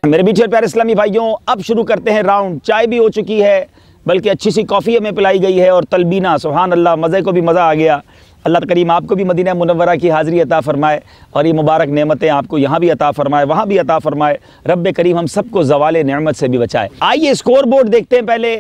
मेरे मीठे और प्यारे इस्लामी भाइयों, अब शुरू करते हैं राउंड। चाय भी हो चुकी है, बल्कि अच्छी सी कॉफ़ी हमें पिलाई गई है, और तलबीना, सुभान अल्लाह, मज़े को भी मज़ा आ गया। अल्लाह करीम आपको भी मदीना मुनव्वरा की हाज़िरी अता फ़रमाए, और ये मुबारक नेमतें आपको यहाँ भी अता फ़रमाए, वहाँ भी अता फ़रमाए। रब्बे करीम हम सबको ज़वाले नेमत से भी बचाए। आइए स्कोर बोर्ड देखते हैं पहले।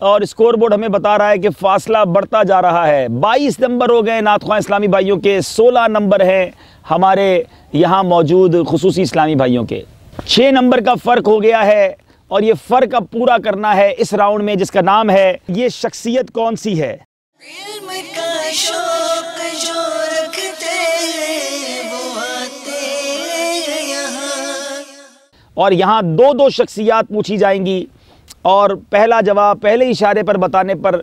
और स्कोर बोर्ड हमें बता रहा है कि फासला बढ़ता जा रहा है। 22 नंबर हो गए नातख़्वां इस्लामी भाइयों के, 16 नंबर हैं हमारे यहाँ मौजूद खुसूसी इस्लामी भाइयों के। 6 नंबर का फ़र्क हो गया है, और ये फ़र्क अब पूरा करना है इस राउंड में, जिसका नाम है ये शख्सियत कौन सी है। और यहाँ दो शख्सियात पूछी जाएंगी, और पहला जवाब पहले इशारे पर बताने पर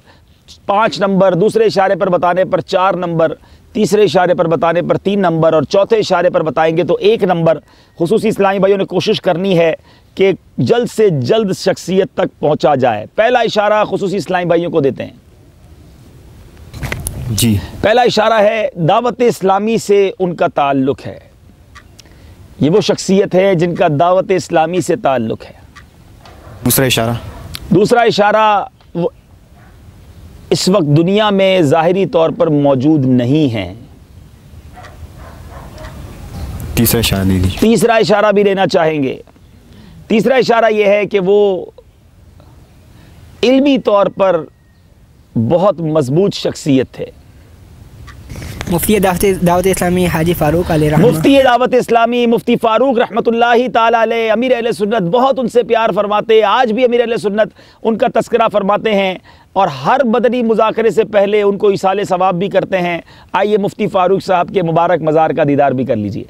5 नंबर, दूसरे इशारे पर बताने पर 4 नंबर, तीसरे इशारे पर बताने पर 3 नंबर, और चौथे इशारे पर बताएंगे तो 1 नंबर। खुसूसी इस्लामी भाइयों ने कोशिश करनी है कि जल्द से जल्द शख्सियत तक पहुंचा जाए। पहला इशारा खुसूसी इस्लामी भाइयों को देते हैं जी। पहला इशारा है दावत इस्लामी से उनका ताल्लुक़ है। ये वो शख्सियत है जिनका दावत इस्लामी से ताल्लुक़ है। दूसरा इशारा? दूसरा इशारा, वो इस वक्त दुनिया में ज़ाहिरी तौर पर मौजूद नहीं हैं। तीसरा इशारा दे दीजिए। तीसरा इशारा भी देना चाहेंगे। तीसरा इशारा यह है कि वो इल्मी तौर पर बहुत मजबूत शख्सियत थे। मुफ्ती दावत इस्लामी हाजी फ़ारूक अलैहि रहमत। मुफ्ती दावत इस्लामी मुफ्ती फ़ारूक रहमतुल्लाहि ताला अलैह, अमीर अहले सुन्नत, बहुत उनसे प्यार फरमाते। आज भी अमीर अहले सुन्नत उनका तस्करा फरमाते हैं और हर मदनी मुज़ाकरे से पहले उनको इसाले सवाब भी करते हैं। आइए मुफ्ती फ़ारूक साहब के मुबारक मज़ार का दीदार भी कर लीजिए।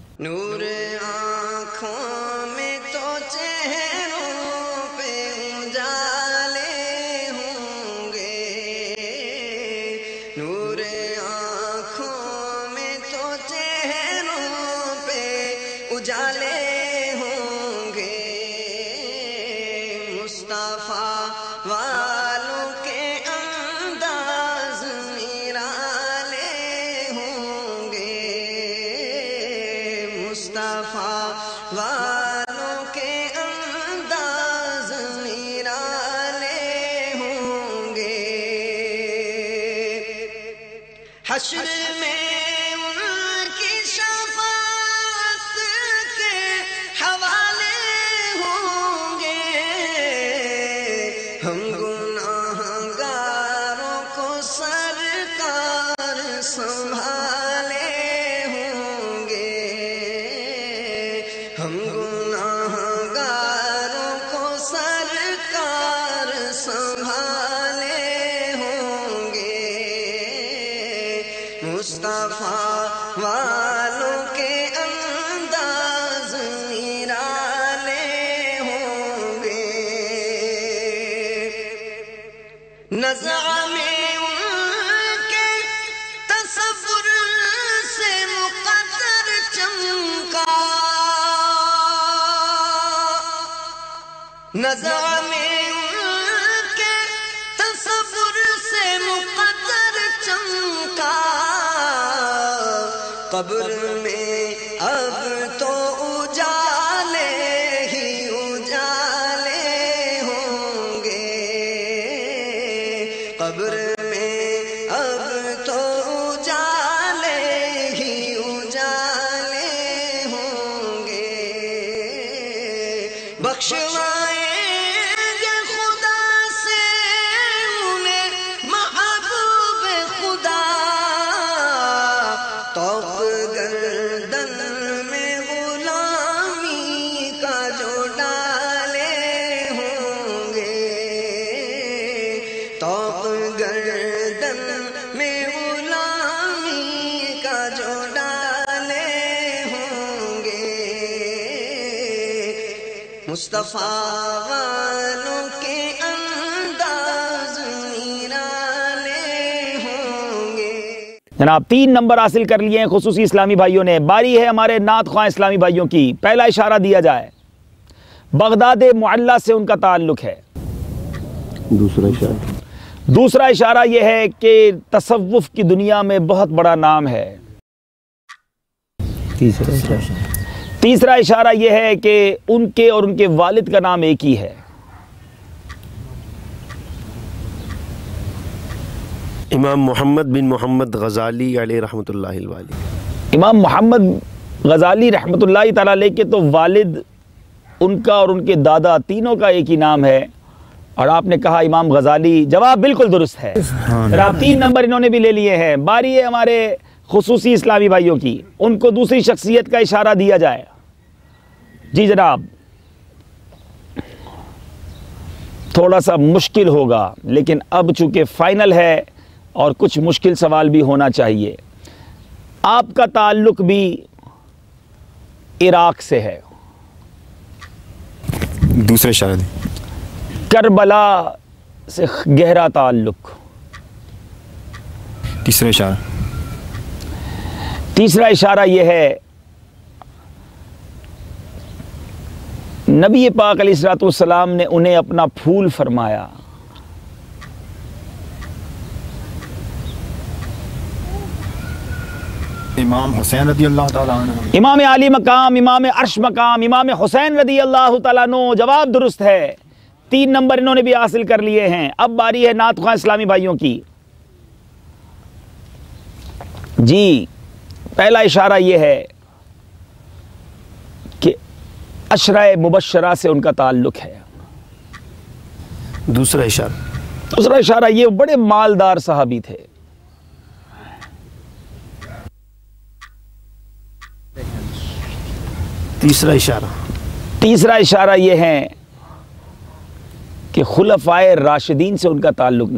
हश्र में उनकी शफाअत के हवाले होंगे, हम गुनाहगारों को सरकार संभाले होंगे, हम गुनाहगारों को सरकार संभाले होंगे, मुस्तफा वालों के अंदाज निराले होंगे, नज़ा में उनके तसव्वुर से मुक़द्दर चमका, नज़ा में उनके तसव्वुर से मुक़द्दर चमका, कब्र में अब तो उजाले ही उजाले होंगे, कब्र में अब तो उजाले ही उजाले होंगे, बख्शवाएंगे खुदा से उन्हें महबूब खुदा, तौक़ गर्दन में गुलामी का जो डाले होंगे, तौक़ गर्दन में गुलामी का जो डाले होंगे, मुस्तफा वालों के अंदाज निराले होंगे। जनाब 3 नंबर हासिल कर लिए हैं खुसूसी इस्लामी भाइयों ने। बारी है हमारे नात ख्वां इस्लामी भाइयों की। पहला इशारा दिया जाए, बगदाद मुअल्ला से उनका ताल्लुक है। दूसरा इशारा यह है कि तसव्वुफ की दुनिया में बहुत बड़ा नाम है। तीसरा इशारा यह है कि उनके और उनके वालिद का नाम एक ही है। इमाम मोहम्मद बिन मोहम्मद गज़ाली अलैहि रहमतुल्लाहि अलवाली। इमाम मोहम्मद गज़ाली रहमतुल्लाहि ताला अलैह के तो वालिद, उनका और उनके दादा तीनों का एक ही नाम है। और आपने कहा इमाम गज़ाली, जवाब बिल्कुल दुरुस्त है। आप 3 नंबर इन्होंने भी ले लिए हैं। बारी है हमारे खुसूसी इस्लामी भाइयों की। उनको दूसरी शख्सियत का इशारा दिया जाए। जी जनाब, थोड़ा सा मुश्किल होगा, लेकिन अब चूंकि फाइनल है और कुछ मुश्किल सवाल भी होना चाहिए। आपका ताल्लुक भी इराक से है। दूसरे इशारा दें। करबला से गहरा ताल्लुक। तीसरा इशारा। तीसरा इशारा यह है, नबी पाक अलैहिस्सलाम ने उन्हें अपना फूल फरमाया। इमाम हुसैन रदी अल्लाह ताला अन्हु। इमाम आली मकाम, इमाम अर्श मकाम, इमाम हुसैन रदी अल्लाह ताला अन्हु। जवाब दुरुस्त है। 3 नंबर इन्होंने भी हासिल कर लिए हैं। अब बारी है नात ख्वां इस्लामी भाइयों की। जी, पहला इशारा यह है कि अशरा मुबशरा से उनका ताल्लुक है। दूसरा इशारा ये बड़े मालदार सहाबी थे। तीसरा इशारा ये है कि खुलफाए राशिदीन से उनका ताल्लुक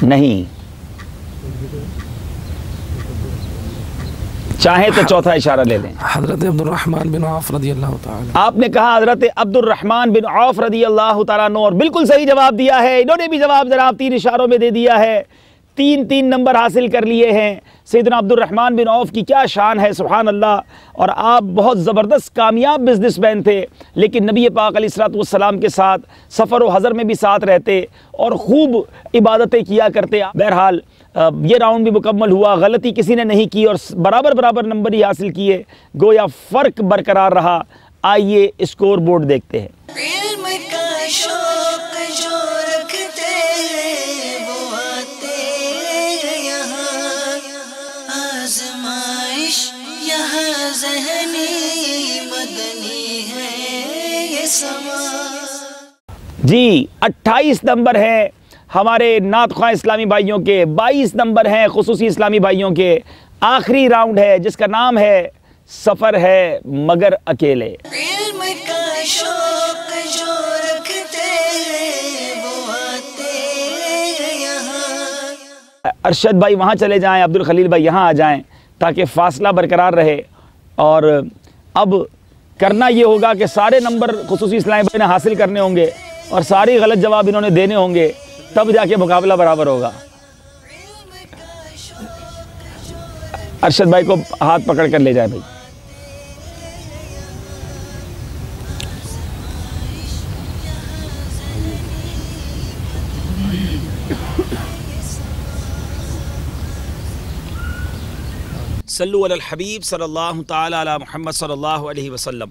नहीं। चाहे तो चौथा इशारा ले लें। हज़रत अब्दुर्रहमान बिन औफ रज़ी अल्लाह ताला। आपने कहा हज़रत अब्दुर्रहमान बिन औफ रज़ी अल्लाह ताला अन्हु, और बिल्कुल सही जवाब दिया है। इन्होंने भी जवाब जनाब 3 इशारों में दे दिया है। 3 नंबर हासिल कर लिए हैं। सैयदना अब्दुर्रहमान बिन औफ की क्या शान है, सुभान अल्लाह। और आप बहुत ज़बरदस्त कामयाब बिजनेसमैन थे, लेकिन नबी पाक अलैहिस्सलाम के साथ सफ़र व हज़र में भी साथ रहते और खूब इबादतें किया करते। बहरहाल ये राउंड भी मुकम्मल हुआ, गलती किसी ने नहीं की और बराबर नंबर ही हासिल किए, गोया फ़र्क बरकरार रहा। आइए स्कोर बोर्ड देखते हैं। जी, 28 नंबर है हमारे नात ख्वां इस्लामी भाइयों के, 22 नंबर हैं खुसूसी इस्लामी भाइयों के। आखिरी राउंड है जिसका नाम है सफ़र है मगर अकेले। अरशद भाई वहाँ चले जाएं, अब्दुल खलील भाई यहाँ आ जाएं, ताकि फासला बरकरार रहे। और अब करना ये होगा कि सारे नंबर खुसूसी इस्लामी भाई ने हासिल करने होंगे और सारे गलत जवाब इन्होंने देने होंगे, तब जाके मुकाबला बराबर होगा। अरशद भाई को हाथ पकड़ कर ले जाए भाई। सल्लु अलल हबीब सल्लल्लाहु ताला अला मुहम्मद सल्लल्लाहु अलैहि वसल्लम।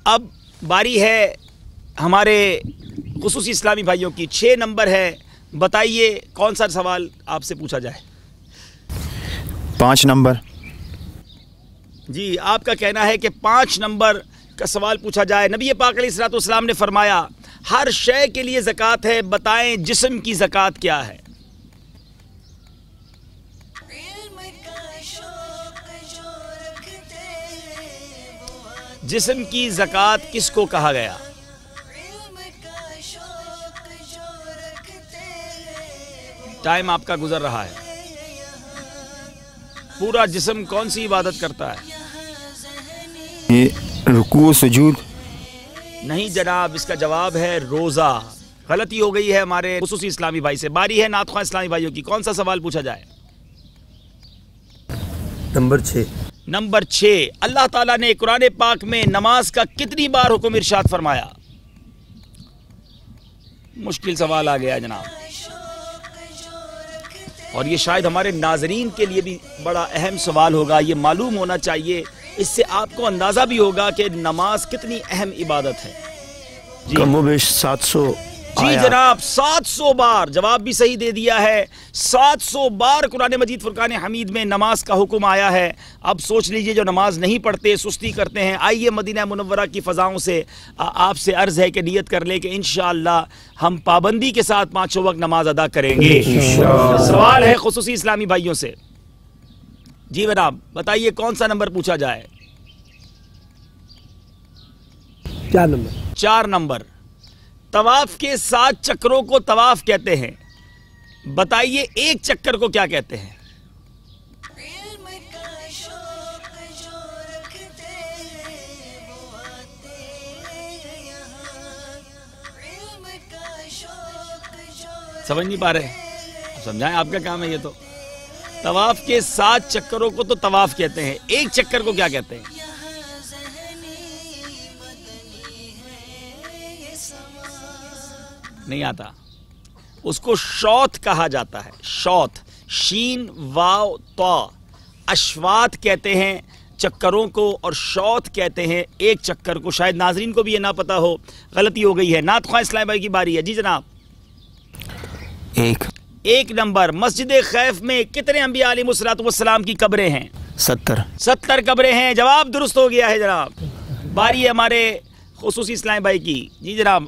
अब बारी है हमारे खुसूसी इस्लामी भाइयों की। 6 नंबर है, बताइए कौन सा सवाल आपसे पूछा जाए। 5 नंबर। जी, आपका कहना है कि 5 नंबर का सवाल पूछा जाए। नबी पाक अलैहिस्सलाम ने फरमाया हर शय के लिए ज़कात है, बताएं जिस्म की ज़कात क्या है। जिस्म की ज़कात किसको कहा गया? टाइम आपका गुजर रहा है। पूरा जिस्म कौन सी इबादत करता है? ये रुकू सुजूद। नहीं जनाब, इसका जवाब है रोज़ा। गलती हो गई है हमारे खुसूसी इस्लामी भाई से। बारी है नात ख्वां इस्लामी भाइयों की। कौन सा सवाल पूछा जाए? नंबर 6। अल्लाह ताला ने कुरान पाक में नमाज का कितनी बार हुक्म इरशाद फरमाया? मुश्किल सवाल आ गया जनाब, और ये शायद हमारे नाजरीन के लिए भी बड़ा अहम सवाल होगा। ये मालूम होना चाहिए, इससे आपको अंदाज़ा भी होगा कि नमाज कितनी अहम इबादत है। कमोबेश 700। जी जनाब, 700 बार। जवाब भी सही दे दिया है। 700 बार कुरान मजीद फुरकान हमीद में नमाज का हुक्म आया है। अब सोच लीजिए जो नमाज नहीं पढ़ते, सुस्ती करते हैं, आइए मदीना मुनव्वरा की फ़ज़ाओं से आपसे अर्ज़ है कि नियत कर ले कि इंशाअल्लाह हम पाबंदी के साथ 5 वक्त नमाज अदा करेंगे। सवाल है खुसूसी इस्लामी भाइयों से। जी जनाब, बताइए कौन सा नंबर पूछा जाए? 4 नंबर। तवाफ के 7 चक्रों को तवाफ कहते हैं, बताइए एक चक्कर को क्या कहते हैं? समझ नहीं पा रहे? समझाएं, आपका काम है ये तो। तवाफ के 7 चक्करों को तो तवाफ कहते हैं, एक चक्कर को क्या कहते हैं? नहीं आता। उसको शौत कहा जाता है। शौत, शीन वाव ता। अश्वात कहते हैं चक्करों को और शौत कहते हैं एक चक्कर को। शायद नाजरीन को भी ये ना पता हो, गलती हो गई है। नात ख्वां इस्लाम भाई की बारी है। जी जनाब। एक नंबर। मस्जिद खैफ में कितने अंबिया अलैहिस्सलाम की कब्रें हैं? 70 कब्रें हैं। जवाब दुरुस्त हो गया है जनाब। बारी है हमारे खुसूसी इस्लाम भाई की। जी जनाब।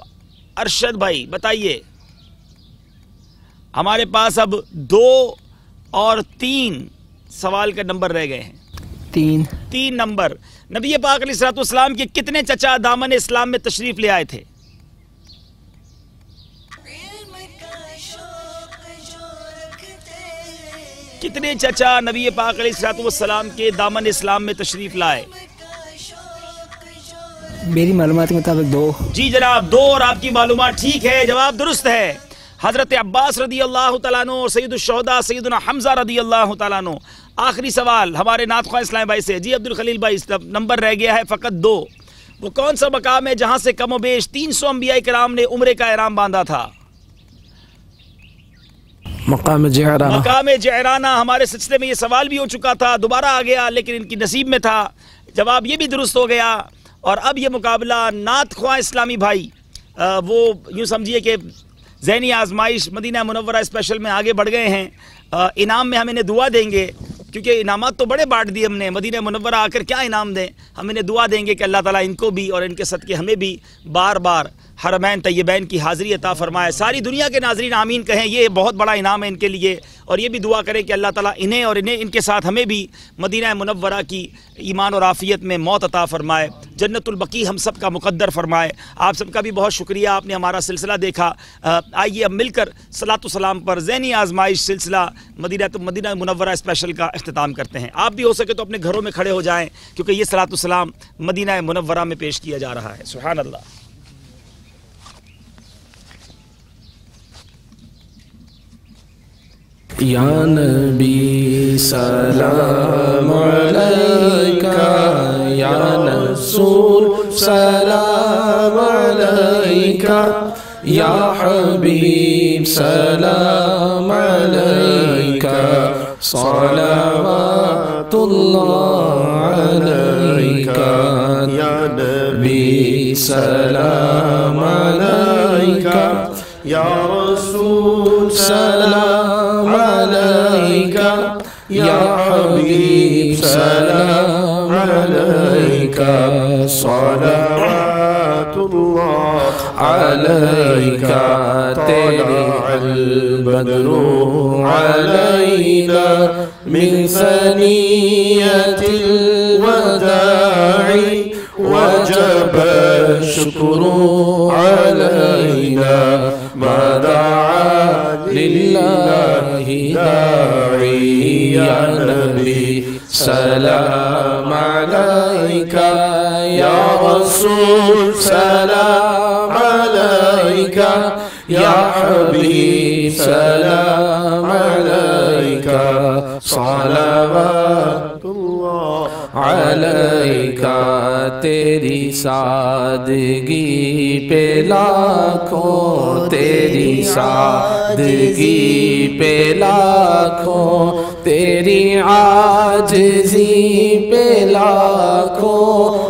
अरशद भाई बताइए। हमारे पास अब 2 और 3 सवाल का नंबर रह गए हैं। 3 नंबर। नबी पाक अलैहिस्सलाम के कितने चचा दामन इस्लाम में तशरीफ ले आए थे? कितने चचा नबी पाक अलैहिस्सलाम के दामन इस्लाम में तशरीफ लाए? मेरी मालूमात के मुताबिक 2। जी जनाब 2 और आपकी मालूमात ठीक है। जवाब दुरुस्त है। हजरत अब्बास रदी अल्लाह तआला अन्हु और सैयदुल शुहदा सैयदना हमजा रदी अल्लाह तआला अन्हु। आखिरी सवाल हमारे नात ख्वां इस्लाम भाई से। जी अब्दुल खलील भाई, नंबर रह गया है फ़कत 2। वो कौन सा मकाम है जहां से कमो बेश 300 अंबिया किराम ने उम्रे का एहराम बांधा था? मकाम जहराना। मकाम जहराना। हमारे सिलसिले में ये सवाल भी हो चुका था, दोबारा आ गया, लेकिन इनकी नसीब में था। जवाब ये भी दुरुस्त हो गया। और अब ये मुकाबला नात ख्वां इस्लामी भाई वो यूँ समझिए कि ज़हनी आजमाइश मदीना मुनव्वरा स्पेशल में आगे बढ़ गए हैं। इनाम में हम इन्हें दुआ देंगे, क्योंकि इनामात तो बड़े बांट दिए हमने। मदीना मुनव्वरा आकर क्या इनाम दें? हम इन्हें दुआ देंगे कि अल्लाह ताला इनको भी और इनके सदके हमें भी बार बार हरमैन तय्यबैन की हाज़िरी अता फरमाए। सारी दुनिया के नाज़रीन आमीन कहें। ये बहुत बड़ा इनाम है इनके लिए। और ये भी दुआ करें कि अल्लाह ताला इन्हें और इनके साथ हमें भी मदीना मुनव्वरा की ईमान और आफ़ियत में मौत अता फरमाए, जन्नतुल बकी हम सब का मुक़द्दर फरमाए। आप सबका भी बहुत शुक्रिया, आपने हमारा सिलसिला देखा। आइए अब मिलकर सलातो सलाम पर ज़हनी आजमाइश सिलसिला मदीना मुनव्वरा स्पेशल का इख्तिताम करते हैं। आप भी हो सके तो अपने घरों में खड़े हो जाएँ, क्योंकि ये सलातो सलाम मदीना मुनव्वरा में पेश किया जा रहा है। सुभान अल्लाह। या नबी सलाम अलैका, या रसूल सलाम अलैका, या हबीब सलाम अलैका, सलावतुल्लाह अलैका, या नबी सलाम अलैका, या रसूल सलाम अलैका, या हबीब सलाम अलैका, सलावतुल्लाह अलैका, तलअल बद्रु अलैना मिन सनियतिल वदाई वजब शुक्रू अलैना मदआ लिल्लाहि दाई, या नबी सलाम अलैका, या रसूल सलाम अलैका, या हबीब सलाम अलैका, सलावतुल्लाह अलैका, तेरी सादगी पे लाखों, तेरी सादगी पे लाखों, तेरी आजिज़ी पे लाखों,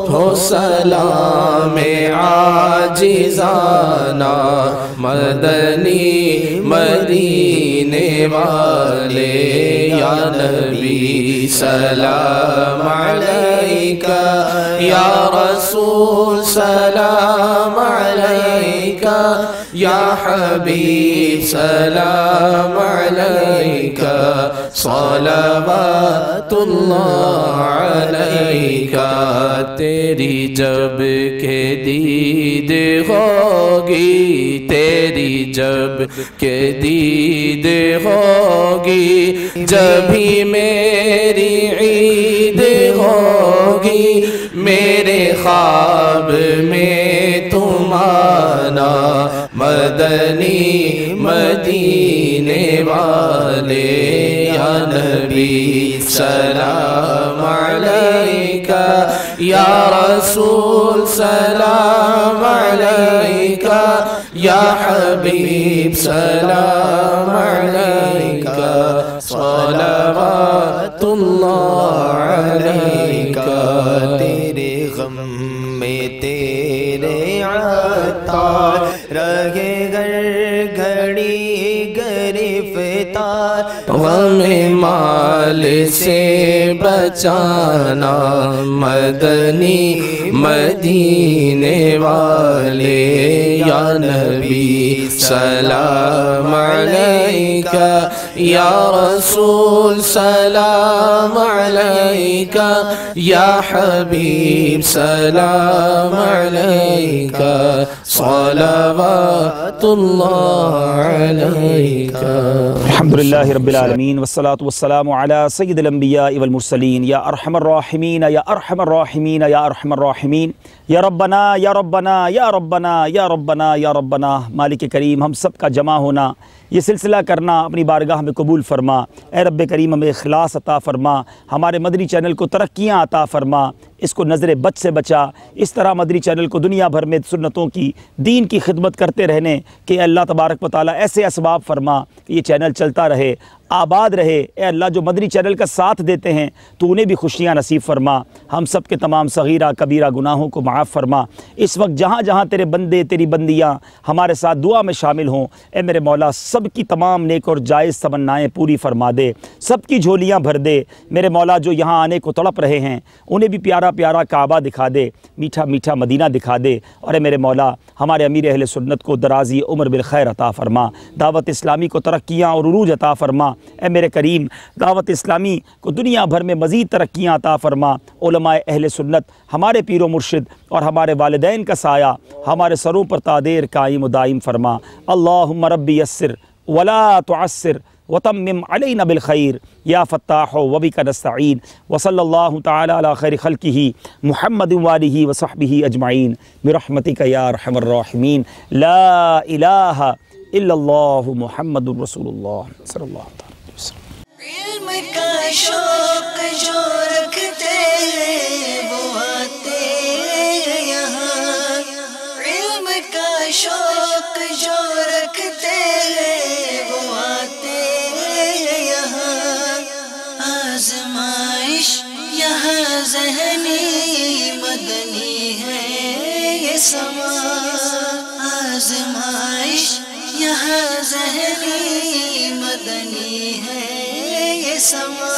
हो सलाम आजिज़ाना मदनी मदीने वाले, या नबी सलाम अलैका, या रसूल सलाम अलैका, या हबीब सलाम अलैका, सलावतुल्लाह अलैका, तेरी जब के दीद होगी, तेरी जब के दीद होगी, जभी मेरी ईद होगी, मेरे ख्वाब में तुम आना मदनी मदीने वाले, या नबी सलाम अलैका, या रसूल सलाम अलैका, या हबीब सलाम अलैका, सलावतुल्लाह अलैका। तेरे गम में तेरे आता रहे घड़ी गिरफ्तार। हमें माल से बचाना मदनी मदीने वाले। या नबी सलाम अलैका, या रसूल सलाम अलैका, या हबीब सलाम अलैका। सलावतुल्लाह अलैका। अल्हम्दुलिल्लाहि रब्बिल आलमीन वस्सलातु वस्सलामु अला सय्यिदिल अंबिया वल मुरसलीन। या अरहमर राहिमीन, या अरहमर राहिमीन, या अरहमर राहिमीन। या रब्बना या रब्बना या रब्बना या रब्बना या रब्बना। मालिक करीम, हम सब का जमा होना, ये सिलसिला करना अपनी बारगाह में कबूल फरमा। ए रब्ब करीम, हमें इखलास अता फरमा, हमारे मदनी चैनल को तरक्कियाँ अता फरमा, इसको नज़र बद से बचा। इस तरह मदनी चैनल को दुनिया भर में सुन्नतों की, दीन की खिदमत करते रहने कि अल्लाह तबारक व तआला ऐसे असबाब फरमा कि ये चैनल चलता रहे, आबाद रहे। ए अल्लाह, जो मदनी चैनल का साथ देते हैं तो उन्हें भी खुशियाँ नसीब फरमा। हम सब के तमाम सगीरा कबीरा गुनाहों को माफ़ फरमा। इस वक्त जहाँ जहाँ तेरे बंदे तेरी बंदियाँ हमारे साथ दुआ में शामिल हों, ए मेरे मौला, सब की तमाम नेक और जायज़ तमन्नाएँ पूरी फरमा दे, सब की झोलियाँ भर दे। मेरे मौला, जो यहाँ आने को तड़प रहे हैं उन्हें भी प्यारा प्यारा काबा दिखा दे, मीठा मीठा मदीना दिखा दे। और ए मेरे मौला, हमारे अमीर अहले सुन्नत को दराज़ी उम्र बिल खैर अता फरमा, दावत इस्लामी को तरक्कियाँ और उरूज अता फरमा। ए मेरे करीम, दावत इस्लामी को दुनिया भर में मज़ीद तरक्कियाँ अता फरमा। उलमाए अहले सुन्नत, हमारे पीरो मुर्शिद और हमारे वालिदैन का साया हमारे सरों पर तादेर कायम दाइम फरमा। अल्लाहुम्मा रब्बी यस्सिर वला तुअस्सिर वतम्मिम अलैना बिल खैर या फत्ताह व बिका नस्तईन। व सल्लल्लाहु तआला अला खैरि खल्किही मुहम्मद व आलिहि व सहबिही अजमईन बिरहमतिका या अरहमर राहिमीन। ला इलाहा इल्लल्लाहु मुहम्मदुर रसूलुल्लाह सल्लल्लाहु अलैहि वसल्लम। इल्म का शौक जो रखते हैं वो आते यहाँ। इल्म का शौक जो रखते हैं वो आते यहाँ। आज़माइश यहाँ ज़हनी मदनी है ये समा। आज़माइश यहाँ ज़हनी मदनी है ये समा।